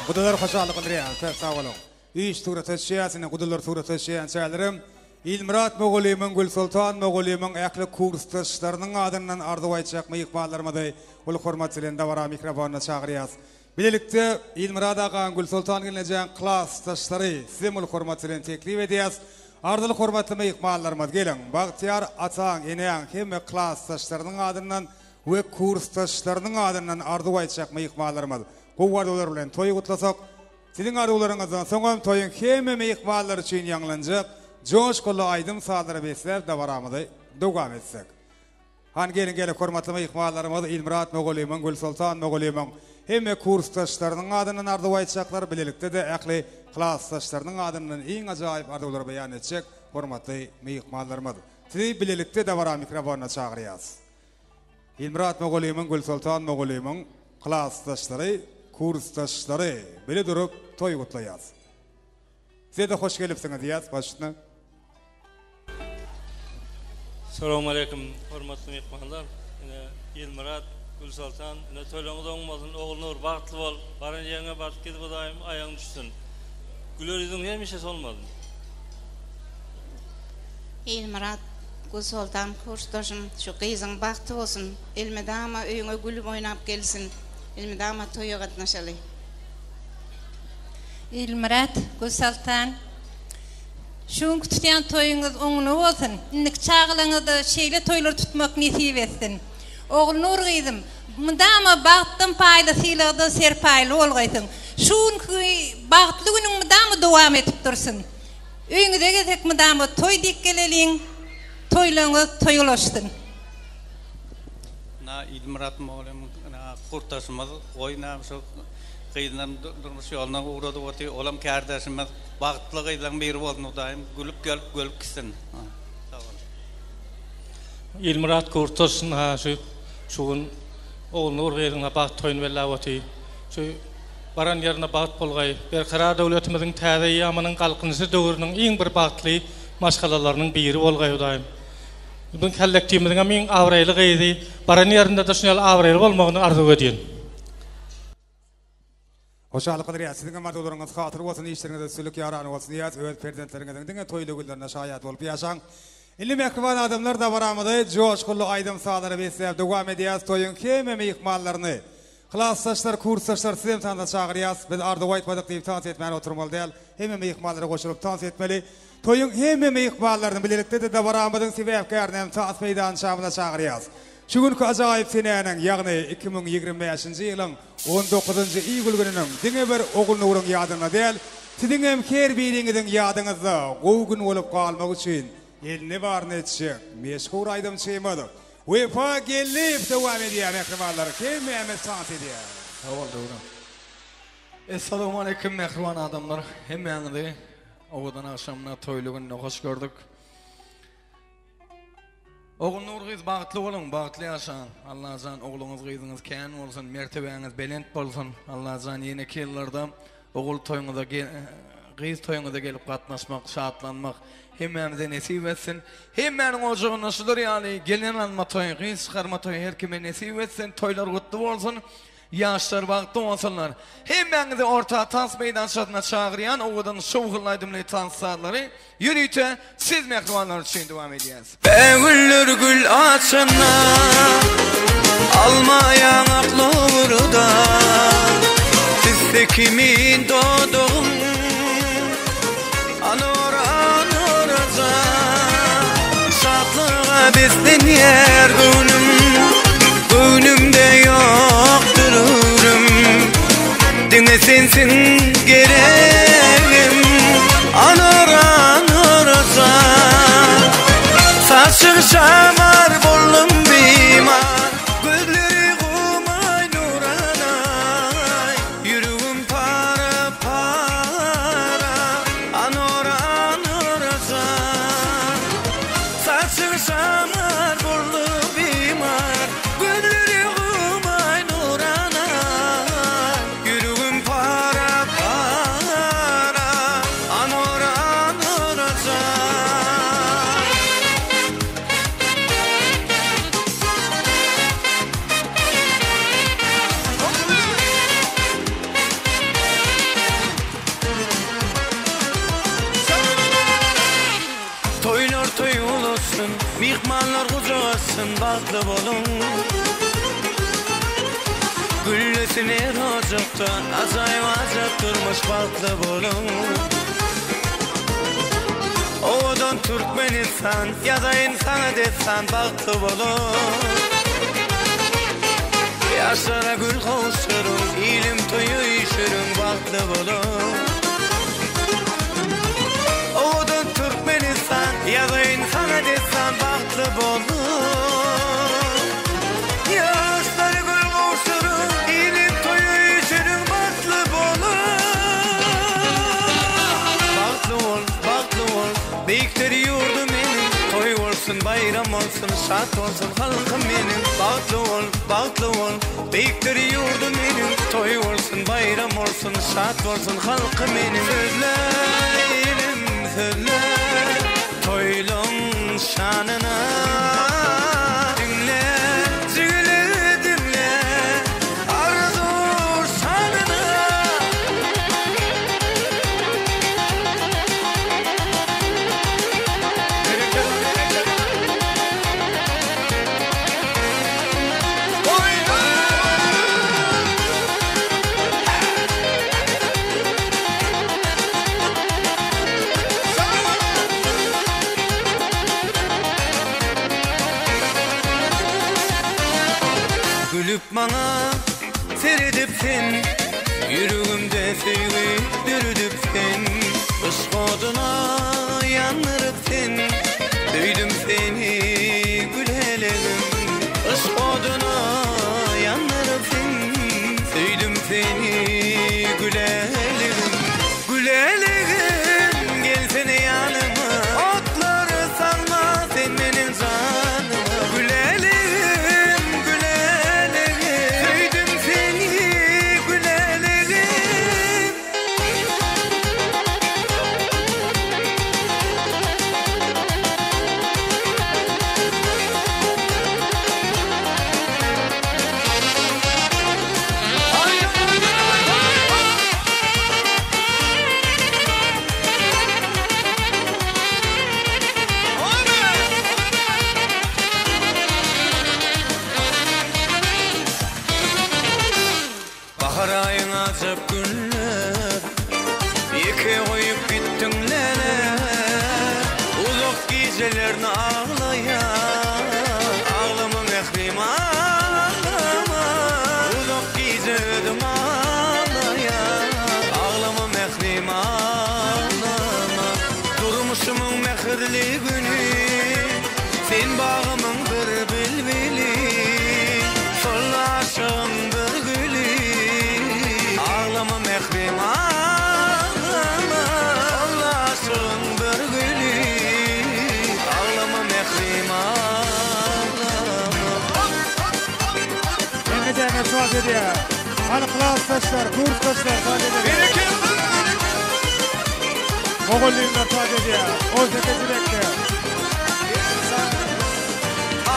Gudalar hoşallyk bilýär, sağ bolun. Üç surat etýäsine gudalar surat etýän şälerim Ilmurat Mogollymyň, Sultan Mogollymyň äkli kursdaşlarynyň adyndan ardy aýtjak mykmalarymyzy uly hormatçylyň dawara mikrofonna çagyrýas. Bilelikde Ilmurat aga, Sultan gelnejen klassdaşlary size uly hormatçylyň teklip edýäs. Ardyly hormatly mykmalarymyz gelen. Bagtyar ataň, eneň hemme klassdaşlarynyň adyndan we kursdaşlarynyň adyndan ardy aýtjak mykmalarymyz. Gowardylar bilen toý gutlasak, siziň arzuwlaryňyzdan soňam toýyň hemme mykmalary üçin ýanglanjak, joşgulu aýdym sadyra beslep dawaramyzy dowam etsek. Han gelin hormatly mykmalarymyz Ilmurat Mogollymyň, Sultan Mogollymyň hemme kursdaşlarynyň adyny ardyp aýtjaklar, bilelikde de ähli klassdaşlarynyň adyny iň ajaýyp ardyplar beýan etjek. Hormatly myhmanlarymyz. Sizi bilelikde de bara mikrofona çagyrýas. İlmirat Moğolymyň, Gülsultan Moğolymyň klassdaşlary, kursdaşlary bile durup toy gutlaýas. Size de hoş gelipsiňiz diýäs başyna. Assalamu alaikum, hormatly mehmanlar. İlmirat, Gülsultan, toýlaňyz oňmazyn oğulnur bagtly bol, baran ýeňe baryp gidip daýym aýagyň düşsün. Gülerýüzüň hemişe solmadym. İlmirat, Gülsultan kursdaşym, şu gyzyň bagty bolsun, elmedama öýüňe gülüp oýnap gelsin, elmedama toýa gatnaşaly. İlmirat, Gülsultan, şuň tutýan toýuňyz oňuny bolsun, indik çağlaňyzda şeýle toýlar tutmak nesip etsin. Oğulnur gyzym, mundama bagtdan paýdasyla serpaýly bolgaýsyň. Şuň bagtly günüň mundama dowam etip dursun. Öýüňize gezek mundama toy dik geleliň, toýlaňyz toýulaşsyn. Na İlmirat Moğolym, kurtaşymyz goýnam şu gyzynyň durmuş ýoluna uğrady boty, olam kardeşimiz bagtly gyzyň biri boldy daýym gülüp gelip gölüp gitsin. İlmirat kurtaşyn şuň oğulnur gyzyna bagt toýun bella boty. Şu baran ýerine bagt bolgaý, berkarar döwletimiziň täze ýamanyň galkynyşy döwrüniň iň bir bagtly maşgalalarynyň biri bolgaý daýym. Bu kollektivimiziň iň awraýly gyzy, baran ýerinde de şuňal awraýly bolmagyny arzu edýän. Hoşalyk edýär. Siziň martularyňyz hatyr bolsun, işleriňizde sülük ýarany bolsun diýär. Öz prezidentleriniň diňe toýly günlerine şaýat bolup ýaşaň. Illi mehriban adamlar da baramydy. Joşgully aýdym saglary beslep dowam edýär. Toýuň hemme myhmanlaryny, klassdaşlar, kursdaşlar sizem tanda çagyrýas. Biz ardy aýtmadyk diýip tans etmäni oturmaly däl. Hemme myhmanlary goşulyp tans etmeli. Toýuň hemme myhmanlaryny bilelikde de baramydyň sebäpkärine tans meýdan şamyna çagyrýas. Şu günkü ajaýyp senäniň, ýagny 2025-nji ýylyň 19-njy iýgül gününiň diňe bir oğulnuryň ýadyna däl, siziň hem her biriňiziň ýadyňyzda gowgun bolup galmak üçin elini barny etjek. Meşhur aýdym çeýmady. Wefa gelip dowam edýär mehribanlar. Hemme tans edýär. Oldu. Assalamu alaikum mehriban adamlar. Hemmeňizi owadan akşamna toýly gününe hoş gördük. Oğulnur gyz bagtly bolun, bagtly ýaşaň. Allah jan oğluňyz gyzyňyz kän bolsun, mertebeňiz belent bolsun. Allah jan ýene-ki ýyllarda oğul toýuňyza gyz toýuňyza gelip gatnaşmak, şatlanmak hemmemize nesip etsin. Hemmeniň ojagyna şular ýaly gelen alma toý, gyz çykarma toý her kime nesip etsin. Toýlar gutly bolsun. Yaşlar bagtly bolsunlar. Hemmenizi orta tans meýdançasyna çagyrýan owadan şowgulaýdymly tansalary ýürüýte siz mehribanlar üçin dowam edýäs. Begüller gül açana almayan aklıvrda sizde kimin doğdum anora şatlığa bizden yer gönlümde yoktururum dine sensin gereğim anora saçık şamar bollum bimar gözleri kumay nuranay yürüğüm para anora saçık şamar bollum bimar gözleri kumay nuranay yürüğüm para anora mihmanlar kucasın bagtly bolun güllesin her ocakta ajaýyp durmuş bagtly bolun owadan Türkmenistan ýazaýyn sana dessan bagtly bolun ýaşlara gül gowşurun ilim toýu işürün bagtly bolun owadan Türkmenistan ýazaýyn sana dessan bagtly bolun ýaşlara gül gowşurun ilim toýu bayram olsun, şat olsun halkım benim. Bağıtlı ol, beyiktir yurdum benim. Toy olsun, bayram olsun, şat olsun halkım benim. Sözle, toylum şanına. Dinle, züle dinle, arzu şanına. Gülüp bana seredip sen, yüreğimde sevgi dürüdüp sen. Işk oduna yanırıp sen, duydum seni gülelerim. Işk oduna yanırıp sen, duydum seni gülelerim. Gülelerim gelsene yanıma, otları salma sen benim canıma. Gülelerim Baharayın azap günler, yeke koyup gittin neler. Uzak gecelerini ağlayan, ağlama mehrim ağlama. Uzak gecelerim ağlayan, ağlama mehrim ağlama. Durmuşumun mehirli günü, sen bağımın bir bilbili. Sol aşığın bir gülü, ağlama mehrim ağlama. Allah'ın bir gülü, ağlama mehrim ağlama. Engedene suat ediyor. Hani klas taşlar, kurs taşlar suat ediyor. Oğulluğunlar suat ediyor. O zekesi bekliyor.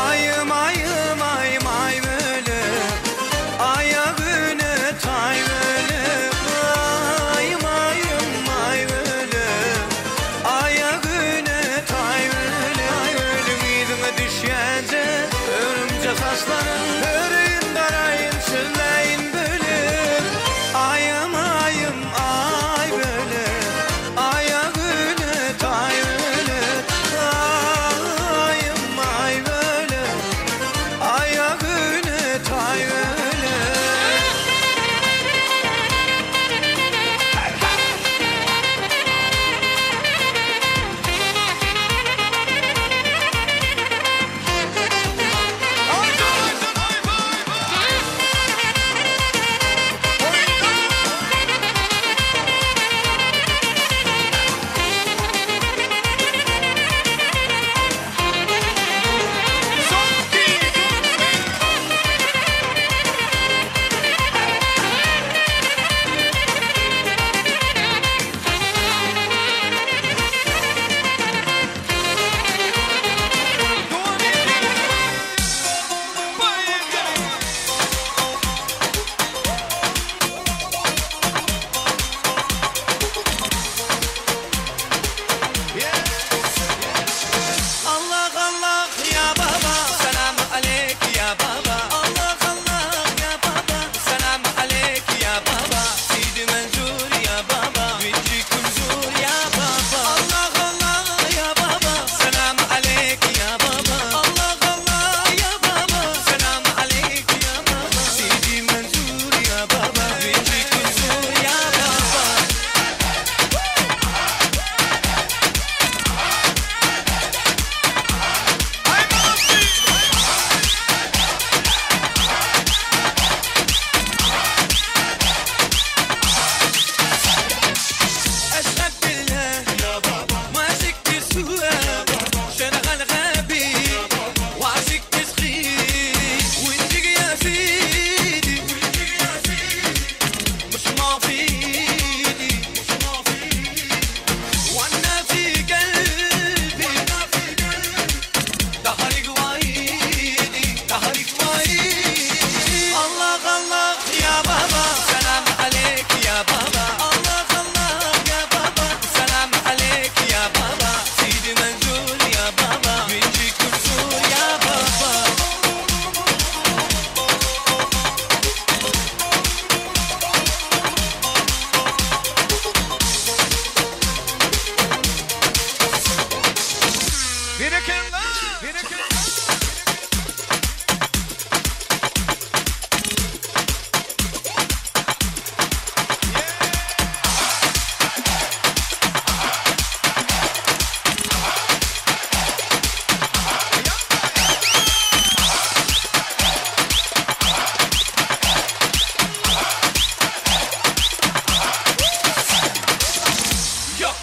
Ayım ayım ayım ay böyle, ayağını tay böyle. Ayım ayım ay böyle, ayağını tay böyle. Ay ölüm yüzüme düşecek örümcek saçların, öreyim darayın çölleyin böyle. Ayım ayım ay böyle, ayağını tay böyle. Ayım ay böyle,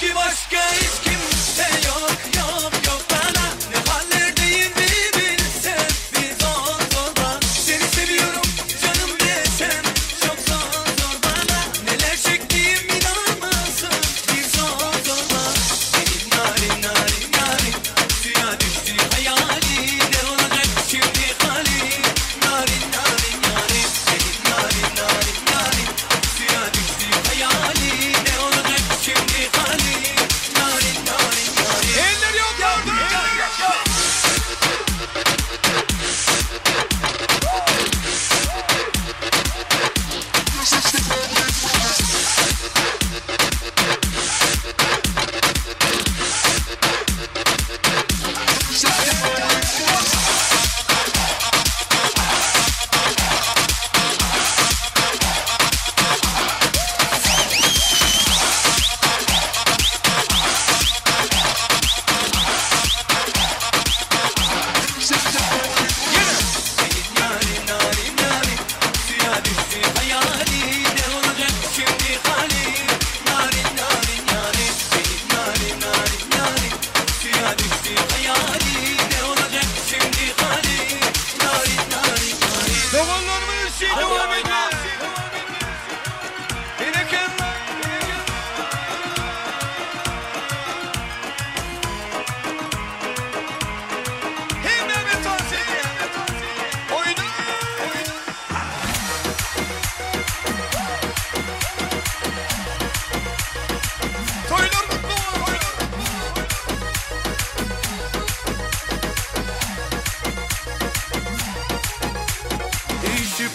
ki başka hiç kimse yok yok yok bana. Ne hallerdeyim bir bilsem bir zor zor bana. Seni seviyorum canım desem çok zor zor bana. Neler çektiğim inanmazsın bir zor zor bana. Benim narin narin narin suya düştü hayali. Ne olacak şimdi hali? Narin narin narin benim narin narin narin suya düştü hayali. Ne olacak şimdi hali? Narin narin narin. Eller yok yardım.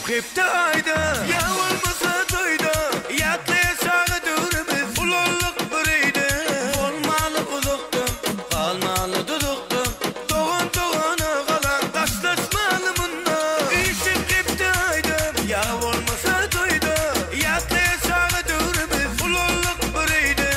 Hep de ayda ya olmasa toyda yatlaya çağı durumuz ulolluk buraydı. Olmalı uzakta kalmalı dudukta doğan doğana kalan taşlaşmalı bunlar. İşim hep de ayda ya olmasa toyda yatlaya çağı durumuz ulolluk buraydı.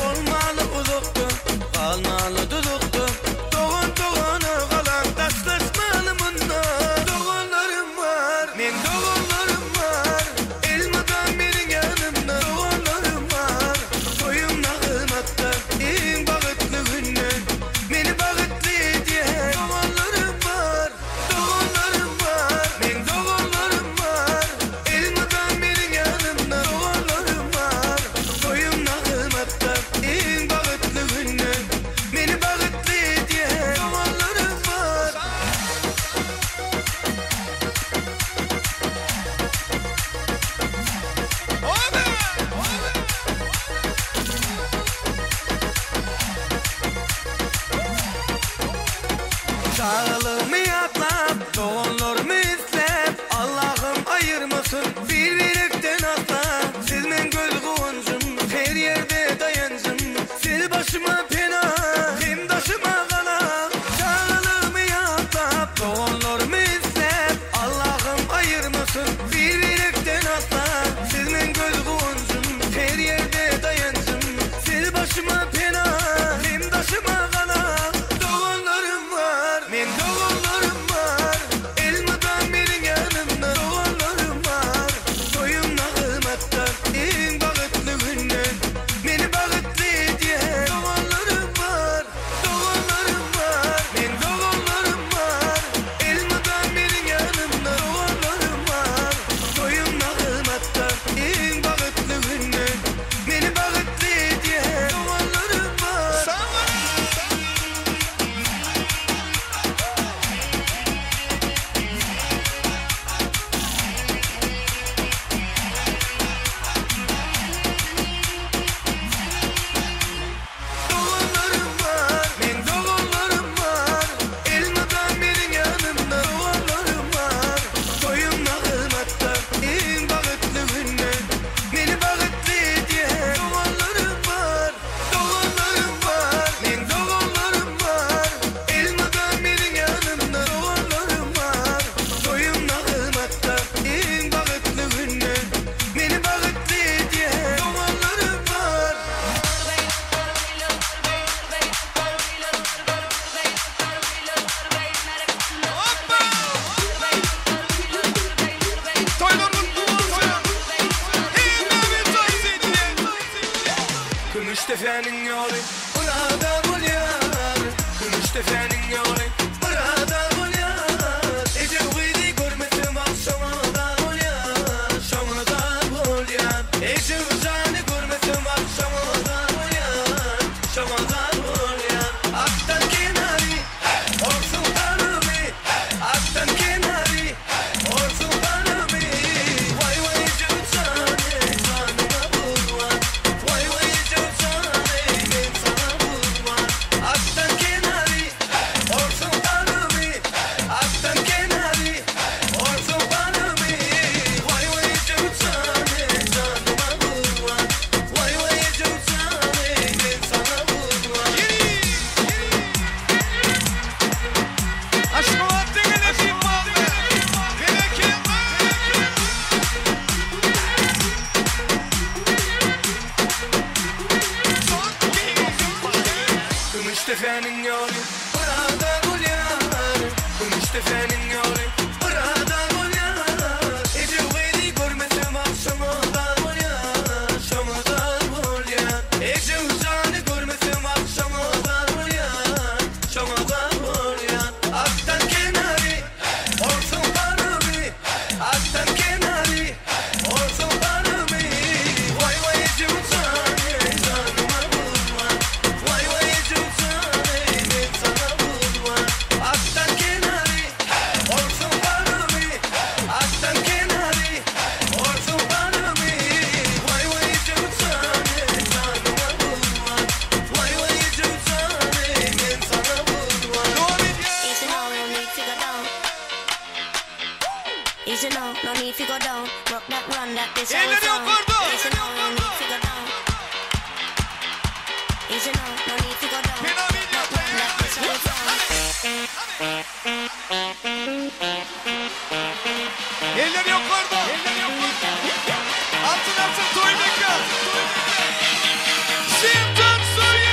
Olmalı uzakta kalmalı dudukta doğan doğana kalan taşlaşmalı bunlar. Doğanlarım var men doğanlarım var. Elmadan benim yanımda doğanlarım var. Toyumda kılmakta en bağıtlı günden beni bağıtlı diye doğanlarım var. Doğanlarım var men doğanlarım var. Elmadan benim yanımda doğanlarım var. Toyumda kılmakta en bağıtlı günden beni bağıtlı diye doğanlarım var. Sağlığımı yatlap, doğanlarımı izlep Allah'ım ayırmasın bir birlikten atla. Siz men göz kıvancım, her yerde dayancım. Sil başıma pena, hem taşıma kala. Sağlığımı yatlap, doğanlarımı izlep Allah'ım ayırmasın bir birlikten atla. Siz men göz kıvancım, her yerde dayancım. Sil başıma pena, hem taşıma kala. Doğanlarım var, men doğanlarım var. Elmadan benim yanımda doğanlarım var. Toyumda kılmakta en bağıtlı günden beni bağıtlı diye doğanlarım tefenin yolu burada bul yar Gümüş tefenin yolu burada bul yar Ece uydu görmedim akşama da bul yar Şamı da bul yar Ece uzanı görmedim akşama da bul yar Şamı da bul yar Aktan kenarı olsun tanımı Aktan kenarı olsun tanımı Vay vay cüzdanı canıma vurma Vay vay cüzdanı ben sana vurma Aktan kenarı olsun tanımı Aktan kenarı olsun tanımı Vay vay cüzdanı canıma vurma Vay vay cüzdanı ben sana vurma Aşkım attı gene bir bağlı Gümüş tefenin yolu burada bul yar Gümüş tefenin yolu burada bul yar Ece uydu görmedim akşama da bul yar Şamı da bul yar Ece uzanı görmedim akşama da bul yar Şamı da bul yar Aktan kenarı olsun tanımı Aktan kenarı olsun tanımı Vay vay cüzdanı canıma vurma Vay vay cüzdanı ben sana vurma Aktan kenarı olsun tanımı Aktan kenarı olsun tanımı Vay vay cüzdanı canıma vurma Vay vay cüzdanı ben sana vurma Easy now, no need to go down. Rock that run that this whole song. Easy now, no need to go down. Easy now, no need to go down. Rock that run that this whole song. Elleri yukarıda. Elleri yukarıda. Altın altın toy bekar. Şimdiden söyle.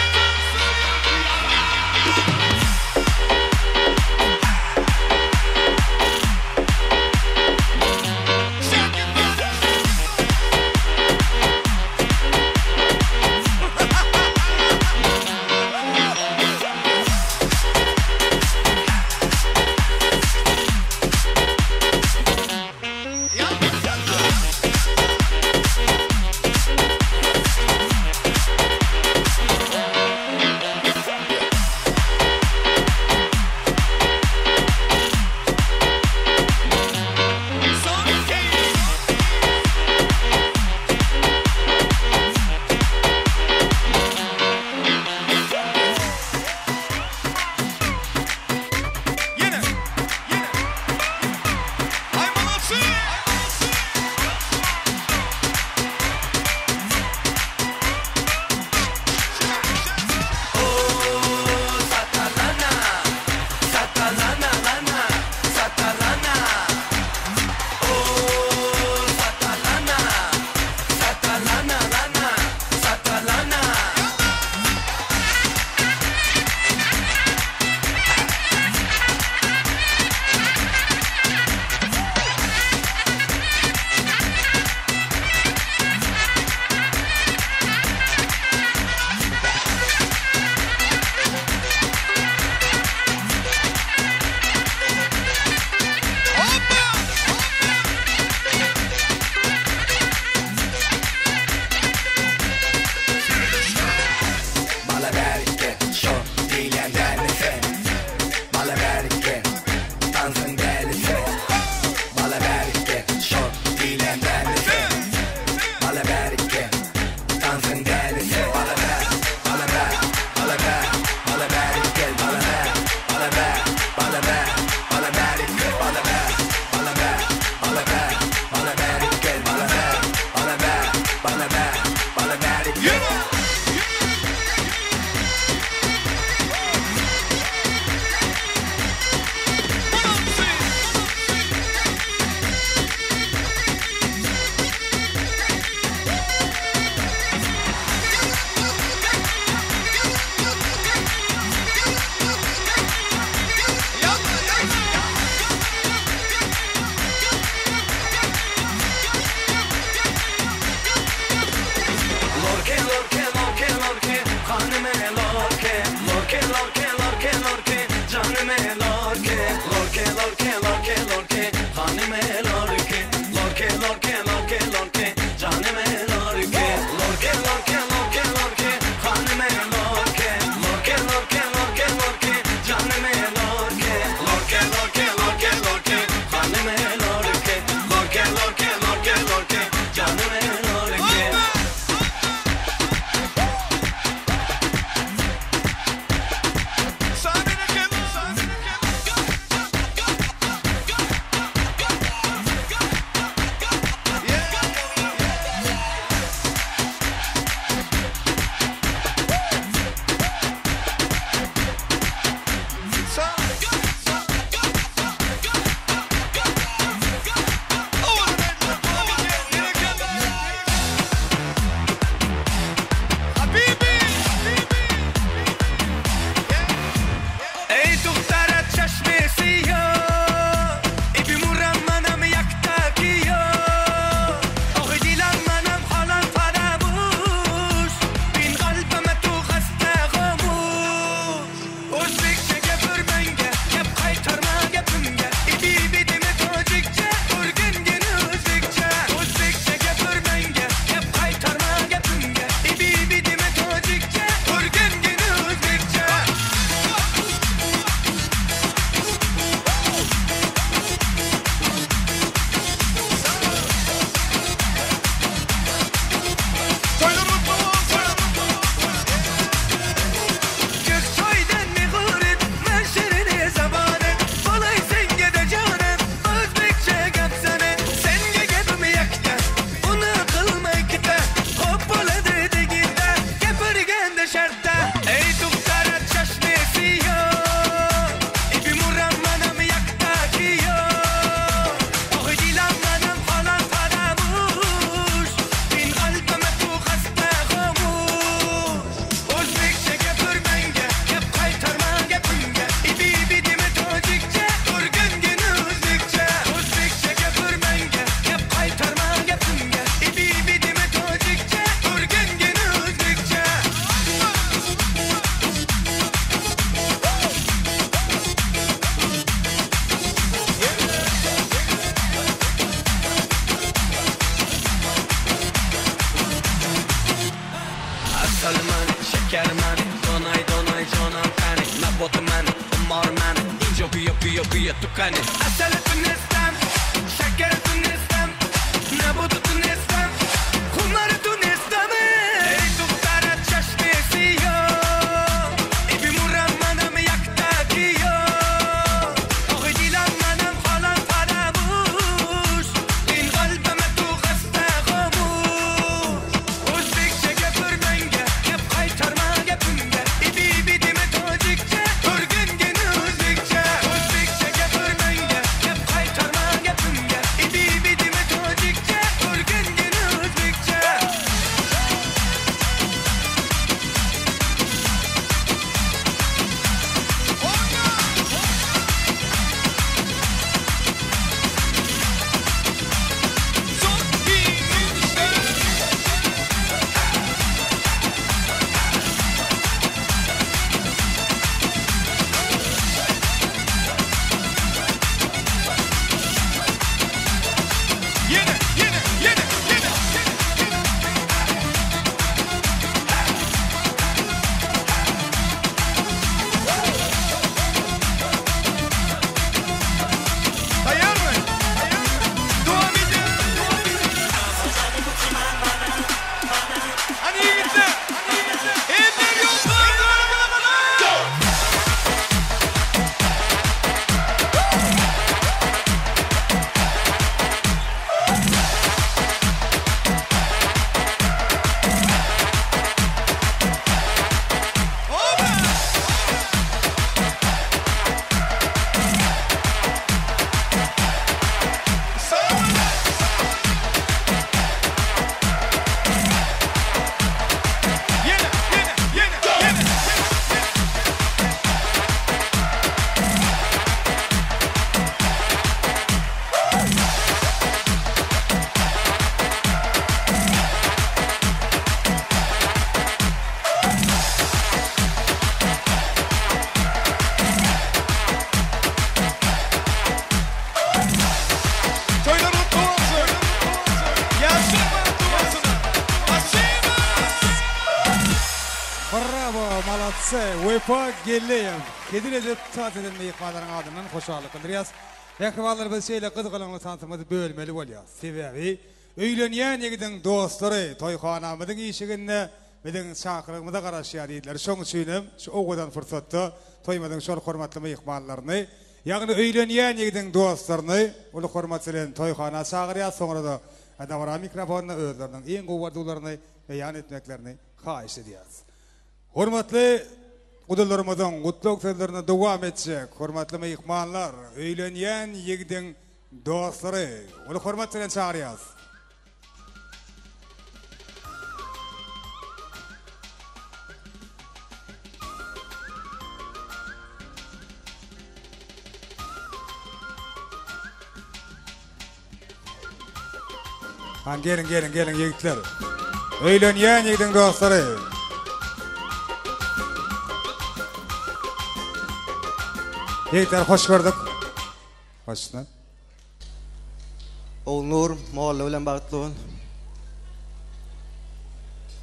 Yeah. canım lorke lorke lorke lorke lorke canım lorke lorke lorke lorke lorke canım lorke lorke lorke lorke lorke canım lorke lorke lorke lorke lorke canım lorke lorke lorke lorke lorke canım lorke lorke lorke lorke lorke canım lorke lorke lorke lorke lorke canım lorke Salman, şekerman, donay donay jonan tani, nabotuman, marman, injo biyo tukani. Asaletun istem, şekeretun istem, nabotutun istem, kumaretun istem. Ey tuktarat çeşmesi yo, ibi murammanam yaktaki yo. Oği dilanmanam falan paramuş, in kalbime tu hasta komuş. Uzbekçe göpürmenge, gep kaytarma gepimge, ibi dime tocikçe, örgün gene Uzbekçe. Uzbekçe göpürmenge, gep kaytarma malatsa, wepa gelleyim. Kedil edip taat edilmeyi kadarın adından hoşarlık bildiriyaz. Ekrivallar biz şeyle kızgılığını tanıtımızı bölmeli olyaz. Sebebi, öýlenýän ýigidin dostlary toýxanamyzyň işiginde biziň çakyrygymyza garaşýar diýdiler. Şoň üçin şu owadan fırsatda toýmadyň şol hormatly mehmanlaryny, ýagny öýlenýän ýigidin dostlaryny ulu hormat bilen toýxana çagyrýar, soňra da adamara mikrofonyny özleriniň iň gowwatlaryny beýan etmeklerini haýyş edýäs. Hormatly Gudullarımızın kutluk sözlerine devam edecek. Hormatly mehmanlar, öýlenýän ýigidin dostlary, ulu hormat bilen çagyrýas. Gelin yigitler. Öýlenýän ýigidin dostlary. Yigitler hoş gördük. Hoşna. Oğulnur Moğalla bilen bagtly bol.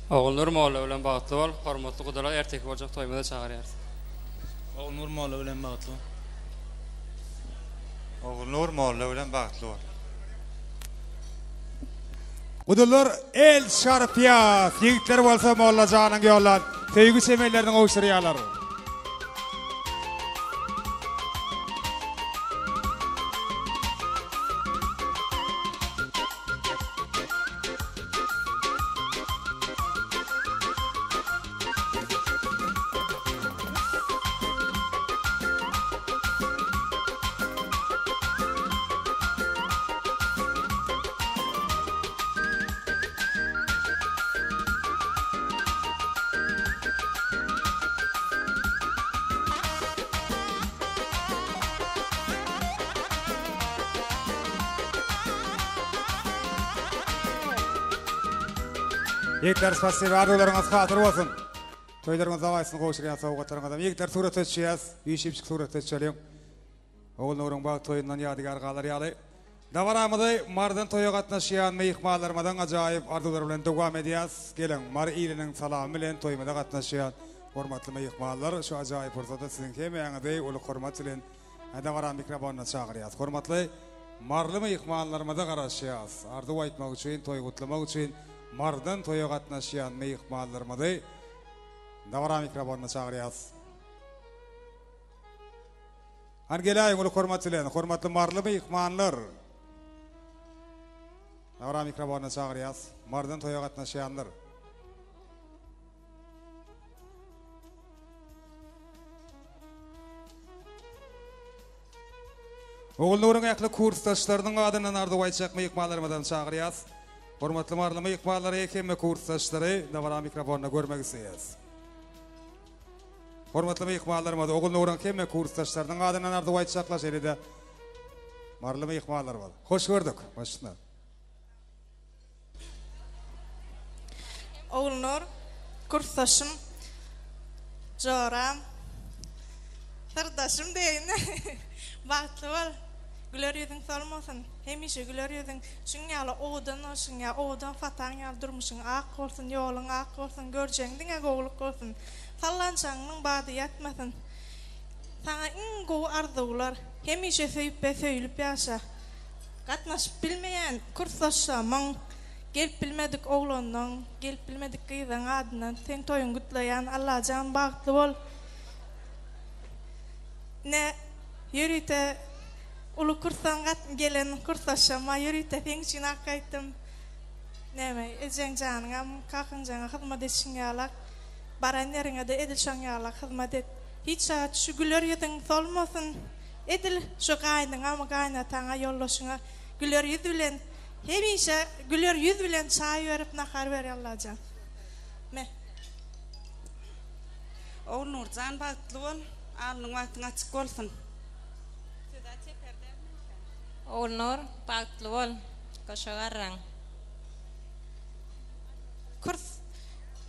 Oğulnur Moğalla bilen bagtly bol. Hormatly gudalar ertek boljak toýmada çagyrýar. Oğulnur Moğalla bilen bagtly bol. Oğulnur Moğalla bilen bagtly bol. Gudalar el şarpýas. Yigitler bolsa Moğalla janyň ýollan. Söýgü semelleriniň owşurýarlar. Yigitler spasiba arzularınız hatır olsun. Toylarınız avaysın koşuryan soğukatlarına adam. Yigitler surat etşiyaz. Büyüşipçik surat etşeliyim. Oğulnurun bağ toyundan yadigar qalar yalı. Davaramıda mardan toya qatnaşıyan meyikmalarmadan acayip arzular bilen devam ediyaz. Gelin mar ilinin salamı bilen toymada qatnaşıyan hormatly meyikmalar. Şu acayip fırsatda sizin kemeğinizi ulu hormat bilen davaram mikrofonuna çağırıyaz. Hormatly marlı meyikmalarmada qaraşıyaz. Arzu aytmak üçün, toy kutlamak üçün mardan toya qatnaşýan mehmanlarymyzy dawara mikrofonuna çagyrýas. Han gelaýyn ulu hormatly, hormatly marly mehmanlar. Dawara mikrofonuna çagyrýas. Mardan toya qatnaşýanlar. Oğulnuryň ýakly kursdaşlarynyň adyny ardy aýtjak mehmanlarymyzdan çagyrýas. Hormatly marly mehmanlar ekemme kursdaşlary dawara mikrofonuna görmek isleýäs. Hormatly mehmanlarymyz Oğulnuryň kemme kursdaşlarynyň adyny ardy aýtjaklar şeýle marly mehmanlar bar. Hoş gördük. Başna. Oğulnur, kursdaşym, Joram, sırdaşym deýin. Bagtly bol. Güler ýüzüň salmasyn, hemişe güler ýüzüň şuňaly owdan fataň ýaly durmuşyň ak bolsun, ýoluň ak bolsun, görjeňdiňe gowluk bolsun. Sallançaňyň bady ýatmasyn. Saňa iň gowy arzular, hemişe söýüp ýaşa. Gatnaşyp bilmeýän kursdaşlarymyň, gelip bilmedik oglanyň, gelip bilmedik gyzyň adynan sen toýuň gutlaýan Allahan bagtly bol. Ne ýürite ulu kursdan gelen kursdaşyma ýürite feňçin akaýtym. Näme, ejeň janyňam, kakyn janyňa hyzmat etşiň ýalak, baran ýeriňe de edilşiň ýalak hyzmat et. Hiç şu güler ýüzüň solmasyn, edil şu gaýnyňa, gaýnataňa ýollaşyňa güler ýüz bilen, hemişe güler ýüz bilen çaý berip nahar berýärler. Me. Oğulnur jan bagtly bol, alnyň wagtyň açyk bolsun. Oğulnur bagtly bol, goşagarraň. Kurs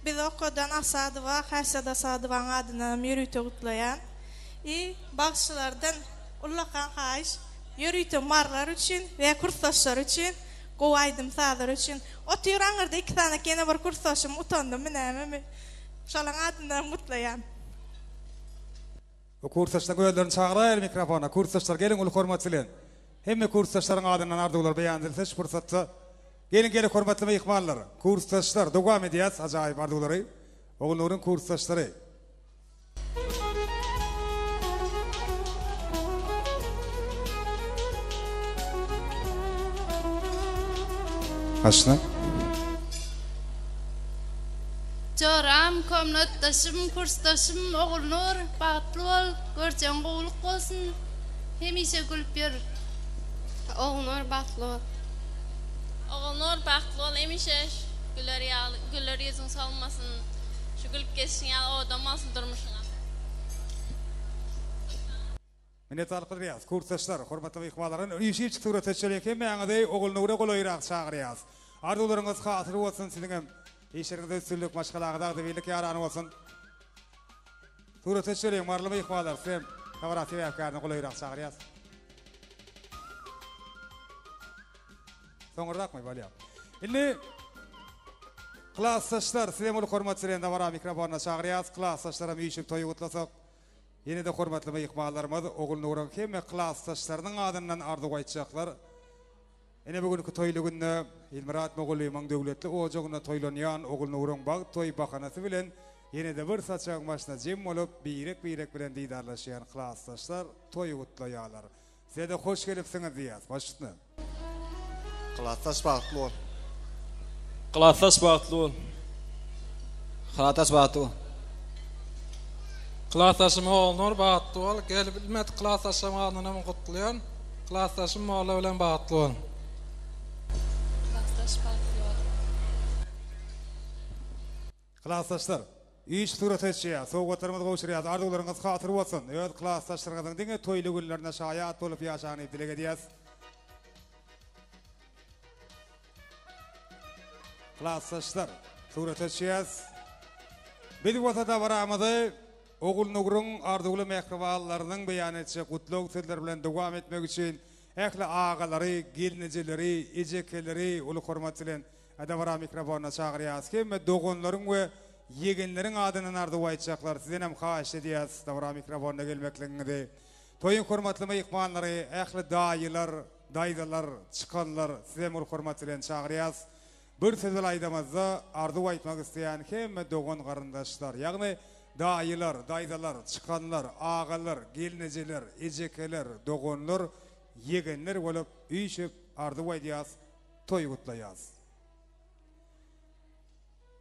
biz okudan Asadywa, Haşada Sadywaň adyna ýürüte gutlaýan. Bagşylardan ullakan haýyş ýürüte marlar üçin we kursdaşlar üçin, gowy aýdym sadar üçin. Otyraňyrda iki tane kene bir kursdaşym utandym, näme Şalan adından mutluyam. O kursdaşlar gözlerini çağırayır mikrofona. Kursdaşlar gelin ulu hormatçılar. Hemme kursdaşların adından ardılar beyan edilse fırsatsa. Gelin hormatlı mehmanlar. Kursdaşlar devam ediyaz acayip ardıları. Oğulların kursdaşları. Aşna. Joram, komnatdaşım, kursdaşım, Oğulnur, bagtlı ol, görçen goğuluk bolsun, hemişe gülüp yer. Oğulnur bagtlı ol. Oğulnur bagtlı ol, hemişe güller yüzün salmasın, şu gülüp geçsin ya, o damasın durmuşuna. Minnet alıp riyaz, kursdaşlar, hormatlı ihvaların, uyuşup çıktı üreteçeliyken, meğanıday Oğulnur'a koloyrak çağırıyaz. Ardularınız hatırı olsun sizin İşlerinde üstünlük maşgalağıda birlik yaranı olsun. Tuğrata söyleyin, marlama ihvalar. Sen kavarati ve efkarını kolayırak çağırıyaz. Sonradak mı böyle? Şimdi klasaşlar, sizin olu hormatçılarında var mikrofonuna çağırıyaz. Klasaşlara müşük toyu kutlasak. Yine de hormatlı ihvalarımız oğul Nur'un hem klasaşlarının adından ardı koyacaklar. Ene bugünkü toylu günde İlmirat Moğollu İmam Devletli ocağına toylanyan oğul Nur'un bağ toy bakanası bilen yine de bir saçak başına cem olup birek bilen didarlaşan klasaşlar toy kutlayalar. Size de hoş gelipsiniz diyaz. Başüstüne. Klasaş bağıtlı ol. Klasaş bağıtlı ol. Klasaş bağıtlı ol. Klasaşım Oğulnur bağıtlı ol. Gelip bilmet klasaşım adını kutlayan. Klasaşım Moğollu bilen bağıtlı ol. Klasaşlar, iş turat etşeya, soğuklarımız koşuruyaz, ardularınız hatır olsun. Evet, klasaşlarınızın dine toylu günlerine şayat olup yaşanıp dilek ediyaz. Klasaşlar, turat etşeyaz. Bir vatada varamada, oğul Nur'un ardugulu mehrivallarının beyan etşe kutluk sözler bilen devam etmek için ehli ağaları, gelinicileri, ecekeleri, ulu hormatçılen adavara mikrofonuna çağırıyaz. Kemme doğunların ve yegenlerin adının ardı vaytacaklar. Sizden hem xahiş ediyaz. Davara mikrofonuna gelmekliğinde. Toyun hormatlı meyikmanları, ehli dayılar, daydalar, çıkanlar, sizden ulu hormatçılen çağırıyaz. Bir sözül aydamazda ardı vaytmak isteyen kemme doğun karındaşlar. Yani dayılar, daydalar, çıkanlar, ağalar, geliniciler, ecekeler, doğunlar, yegenler olup üyüşüp ardı vaytiyaz, toy kutlayaz.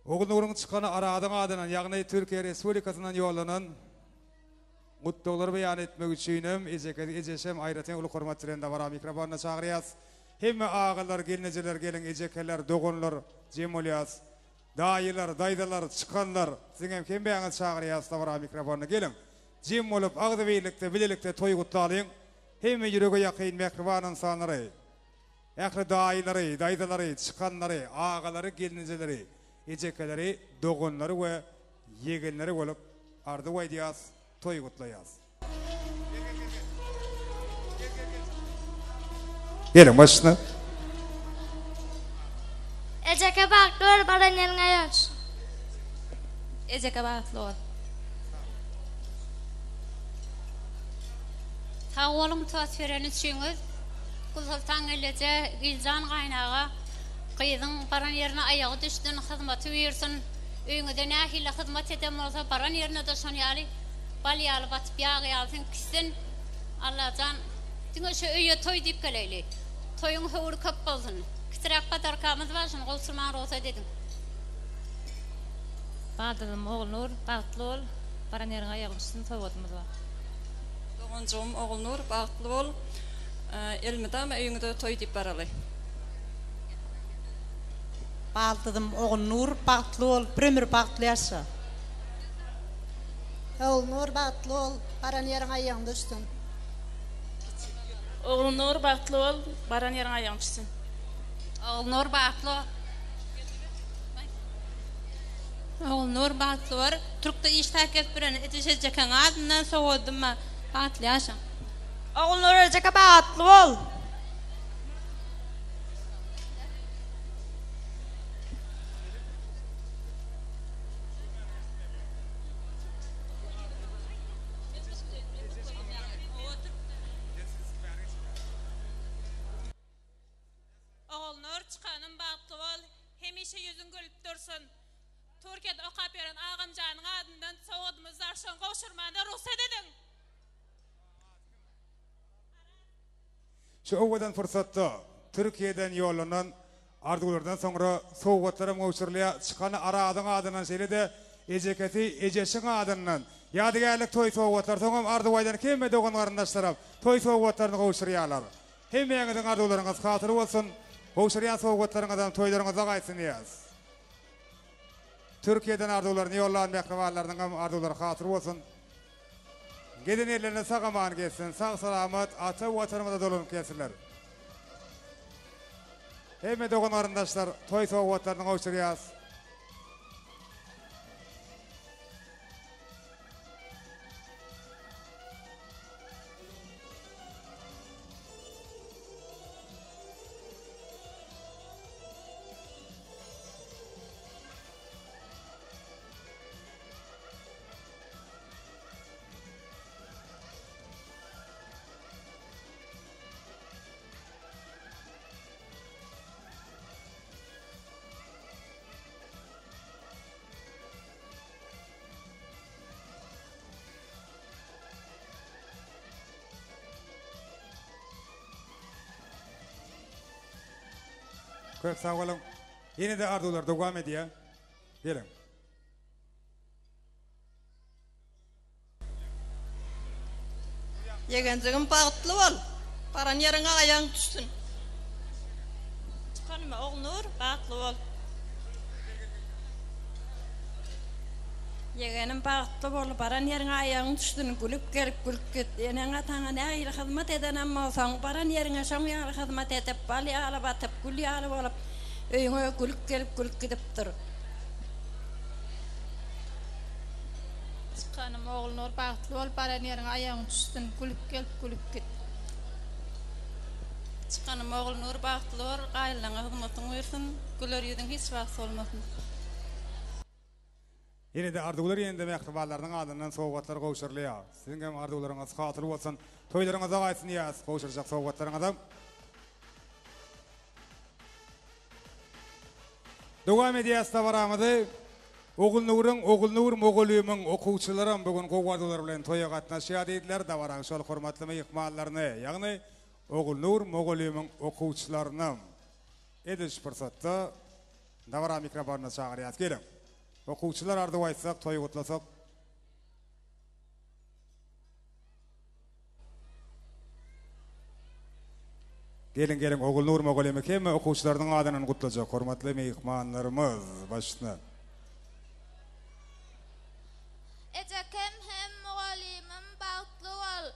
Oğul Nur'un çıkanı aradan adından, yani Türkiye Respublikasından yollanan kutluları beyan etmek için eceşem ayrıca ulu hormatçılarında var mikrofonuna çağırıyaz. Hem ağalar, geliniciler, gelin ecekeler, doğunlar, cemoliyaz, dayılar, daydalar, çıkanlar, sizin hem beyanı çağırıyaz da var mikrofonuna gelin. Cem olup ağzı birlikte, bilelikte toy kutlayın. Hem yüreğe yakın mekrivan insanları, ehli dayıları, daydaları, çıkanları, ağaları, gelinicileri, ecekeleri, doğunları ve yegenleri olup ardı vaydiyaz, toy kutlayaz. Gelin başına. Eceke bağıtlı ol, baran yerine yaş. Eceke bağıtlı ol. Ta oğlum tuat vereniz şüngüz. Kulsultan elece gilcan kaynağa. Kıyıdın baran yerine ayağı düştün, hizmeti uyursun. Öğünüde nahille hizmet edem olsa baran yerine de son yali. Balyalı batıp yağı yalsın kişsin. Allah'tan dün şu öye toy deyip geleyli. Toyun hıvır köp bolsun. Kıtırak batarkamız var şunu kolsulman olsa dedim. Bağdıdım oğul Nur, bağıtlı ol. Baran yerine ayağı düştün, toy odumuz var. Doğuncum oğul Nur, bağıtlı ol. Elmidam öğünüde toy deyip baralı. Bağlıdım oğul Nur, bağıtlı ol, premier bağıtlı yaşa. Oğul Nur, bağıtlı ol, baran yerine ayağın düştün. Oğul Nur bağıtlı ol, baran yerine ayağın düşsün. Oğul Nur bağıtlı ol. Oğul Nur bağıtlı ol. Türk'te iş takip bilen etişeceken adından soğudum ma bağıtlı yaşa. Oğul Nur eceke bağıtlı ol. bolsun. Türkiye'de okap veren Ağamcanın adından soğudumuz arşan koşurmanda ruhsat edin. Şu ovadan fırsatda Türkiye'den yollanan ardulardan sonra soğukatlara mevsurluya çıkan aradın adından şeyle eceketi eceşin adından yadigarlık toy soğukatlar soğum arduaydan kemme doğan karındaşlarım toy soğukatlarını kavuşturuyorlar. Hem yanıdın ardularınız hatırı olsun, kavuşturuyan soğukatlarınızdan toylarınıza kaysın yaz. Türkiye'den ardularını yollanan mekrivallarının arduları hatırı olsun. Gidin yerlerine sağ aman geçsin, sağ salamat, ata vatanımıza dolunup gelsinler. Hem doğan karındaşlar toy soğukatlarını kavuşturuyoruz. Köp sağ olun. Yine de ardular devam ediyor. Gelin. Yegencigim bağıtlı ol. Paran yerine ayağın düşsün. Çıkanma Oğulnur bağıtlı ol. Yegenim bağıtlı ol. Paran yerine ayağın düşsün. Gülüp gelip gülüp git. Yenene tana ne ayrı hizmet eden ama son paran yerine son yarı hizmet edip bali alıp atıp gülü alıp alıp öyüne gülüp gelip gülüp gidip dur. Çıkanım Oğulnur bağıtlı ol. Paran yerine ayağın düşsün. Gülüp gelip gülüp git. Çıkanım Oğulnur bağıtlı ol. Gayrılana hizmetin versin. Güler yüzün hiç vaxt olmasın. Yine de ardular yenide mekrivallarının adından soğukatlar kavuşturuluyor. Sizin hem ardularınız hatırı olsun. Toylarınıza kaysın yaz. Kavuşturacak soğukatlarınızdan. Devam ediyası da varamıdı. Oğulnur Moğoluyumun okuvçılarım bugün kovvadılar bilen toya katnaşıya deydiler da varan şol hormatlı mıyıkmallarını. Yani Oğulnur Moğoluyumun okuvçılarının ediş fırsatta da varan mikrofonuna çağırıyaz. Gelin. Okuvçılar ardı vaysak, toyu kutlasak. Gelin Oğulnur Moğoluyumun kemme okuvçılarının adının kutlayacak. Hormatlı mıyıkmallarımız başına. Ejekem hem muallimim bağıtlı ol.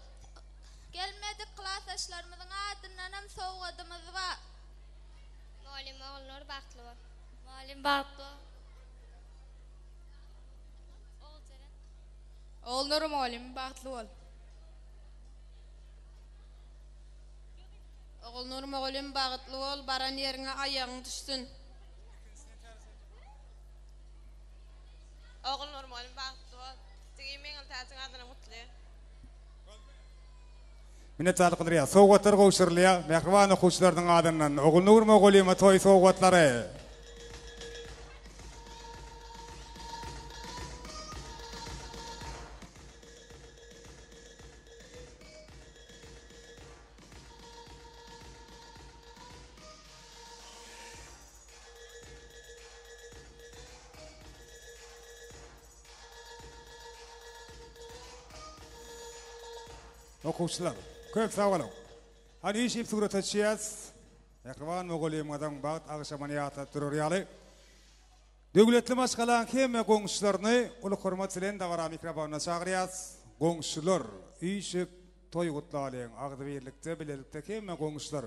Gelmedik klasaşlarımızın adından hem soğudumuz var. Muallim Oğulnur bağıtlı ol. Muallim bağıtlı ol. Oğulnur muallim bağıtlı ol. Oğulnur muallim bağıtlı ol. Baran yerine ayağın düşsün. Oğulnur muallim bağıtlı ol. Tegimenin taatın adına mutlu. Minnettarlyk bildirýär. Soğukatlar kavuşturulýar. Mehriban okuvçylaryň adından Oğulnur Moğoluyuma toy soğukatlary. Okuvçylar, köp sağ olun. Hani iş ip surat açıyaz. Mehriban Moğoluyuma'dan bağıt akşamaniyata dururyalı. Döwletli maşgalan kemme goňşularyny uly hormat bilen dagara mikrofonuna çağırýas. Goňşular işip toy gutlalyň agdy birlikde bilelikde kemme goňşular,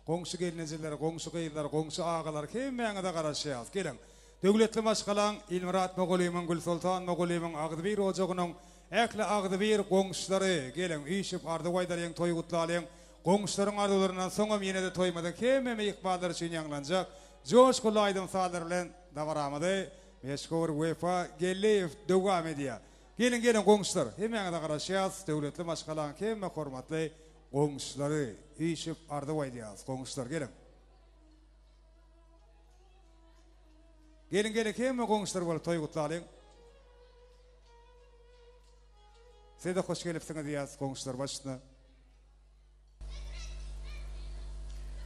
goňşu gelinjeler, goňşu gyýlar, goňşu agalar kemme ýa-da garaşýas. Gelin. Döwletli maşgalan Ilmirat Moğoluyumyň Gülsultan Moğoluyumyň agdy bir ojagynyň ekli agdy bir goňşulary gelin işip ardy waýdaryň toy gutlalyň. Goňşularyň ardylaryndan soňam ýene de toýmada kemme mehmanlar üçin ýanglanjak. Joşkulu aydın sağlar bilen davaramıdı. Meşgul UEFA Geliyev devam ediyor. Gelin goňşular. Hemen da garaşýas. Döwletli maşgalan kemme hormatly goňşulary işip ardy waýdýas. Goňşular gelin. Gelin hemme goňuşlar bolup toy gutlalyň. Siz de hoş gelipsiňiz diýäs goňuşlar başyna.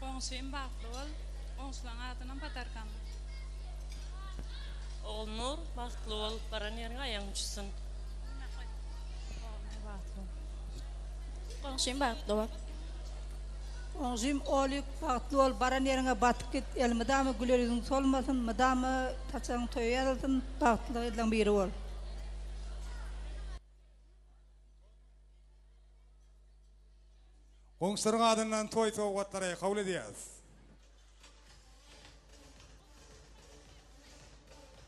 Goňşym bagtly bol, goňşlaryň adyny Batarkan. Oğulnur bagtly bol, baran ýerine aýaň düşsün. Goňşym bagtly bol. Oňjym olyk bagtly bol, baran ýerine batyp git, elmedame gülerýüň solmasyn, medame taçaň toýýarysyn, bagtly edilen biri bol. Goňşlaryň adyndan toy sowgatlary kabul edýäs.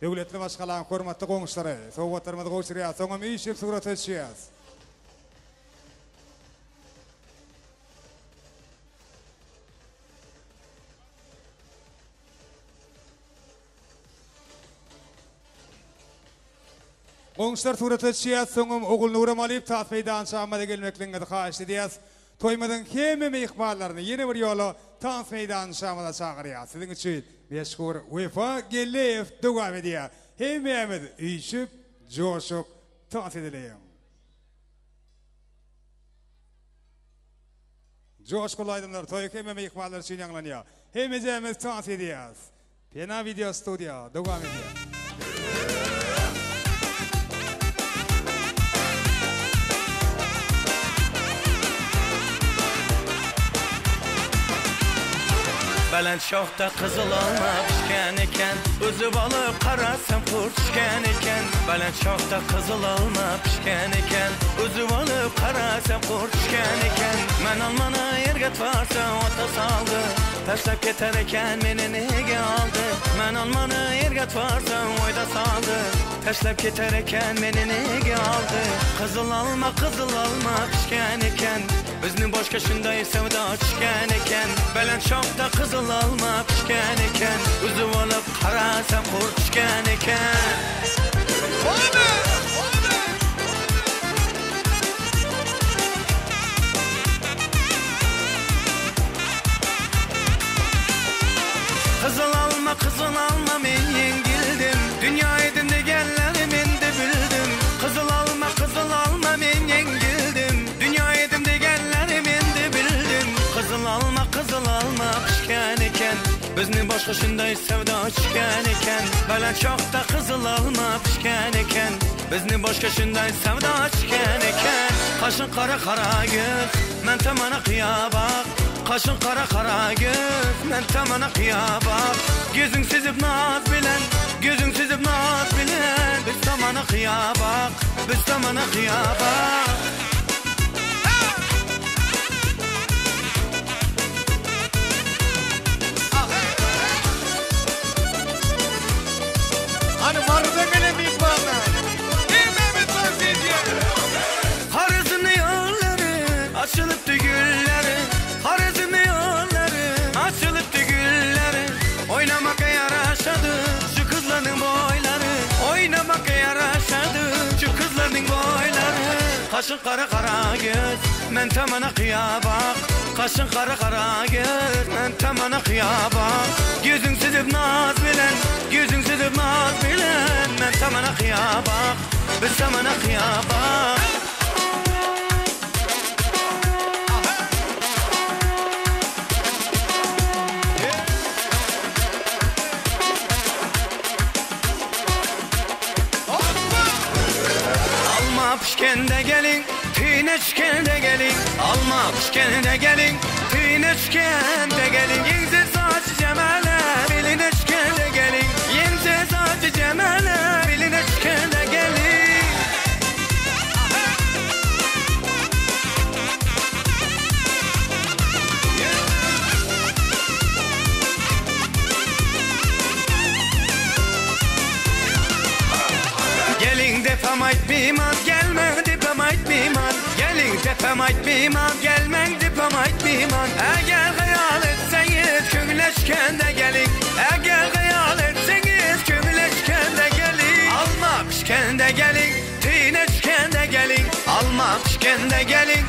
Döwletli başgalaryň hormatly goňşlary, sowgatlarymyzy goýşurýar, soňam işip surat etýäs. Goňşlar surat etýäs, soňam Ogul Nuram Aliýew taýt meýdan şamada gelmekliňe haýyş edýäs. Toýmadyň hemme mehmanlaryny ýene bir ýola taýt meýdan şamada çagyrýar. Siziň üçin meşhur Wefa Geleýew dogam edýär. Hemmemiz üýşüp, joşup taýt edileýär. Joşkul aýdymlar, toýy hemme mehmanlar üçin ýanglanýar. Hemmemiz taýt edýäs. Pena video studio dogam edýär. Belen şohta kızıl alma pişken iken, özü balık karasın kurt pişken iken. Belen şohta kızıl alma pişken iken, özü balık karasın kurt pişken iken. Men almana yerget varsa ota saldı, taşlap keter iken meni nege aldı. Men almana yerget varsa oyda saldı, taşlap keter iken meni nege aldı. Kızıl alma pişken iken, bizni boşka şunday sevda pişken iken. Belen şohta kızıl alma pişken iken, özü olup karasam kurt pişken iken. Kızıl alma men yengildim, dünya edimde gellerim indi bildim. Kızıl alma men yengildim, dünya edimde gellerim indi bildim. Kızıl alma pişken iken, bizni boşqa şunday sevda pişken iken. Belen şohta kızıl alma pişken iken, bizni boşqa şunday sevda pişken iken. Kaşın kara göz, men tamana qiya bak. Kaşın kara göz, men tamana qiya bak. Gözün sizip naz bilen, biz tamana qiya bak, biz tamana qiya bak. Hani vardı gene bir bana. Girmemi tavsiye. Harizm yolları, açılıptı gülleri. Harizm yolları, açılıptı gülleri. Oynamaka yaraşadı şu kızların boyları. Oynamaka yaraşadı şu kızların boyları. Kaşın kara göz, men tamana qiya bak. Kaşın kara göz, men tamana qiya bak. Gözün sizip naz bilen, men tamana qiya bak, biz tamana qiya bak. Alma pişkende gelin, tine çikende gelin. Alma pişkende gelin, tine çikende gelin. Yense saç cemale, biline çikende gelin. Yense saç cemale, biline çikende gelin. Gelin defam aytmıyman, gelme defam aytmıyman. Gelin defam aytmıyman, gelmen defam aytmıyman. Eğer hayal etseniz köngüleşkende gelin. Eğer hayal etseniz köngüleşkende gelin. Alma pişkende gelin, tine çikende gelin. Alma pişkende gelin,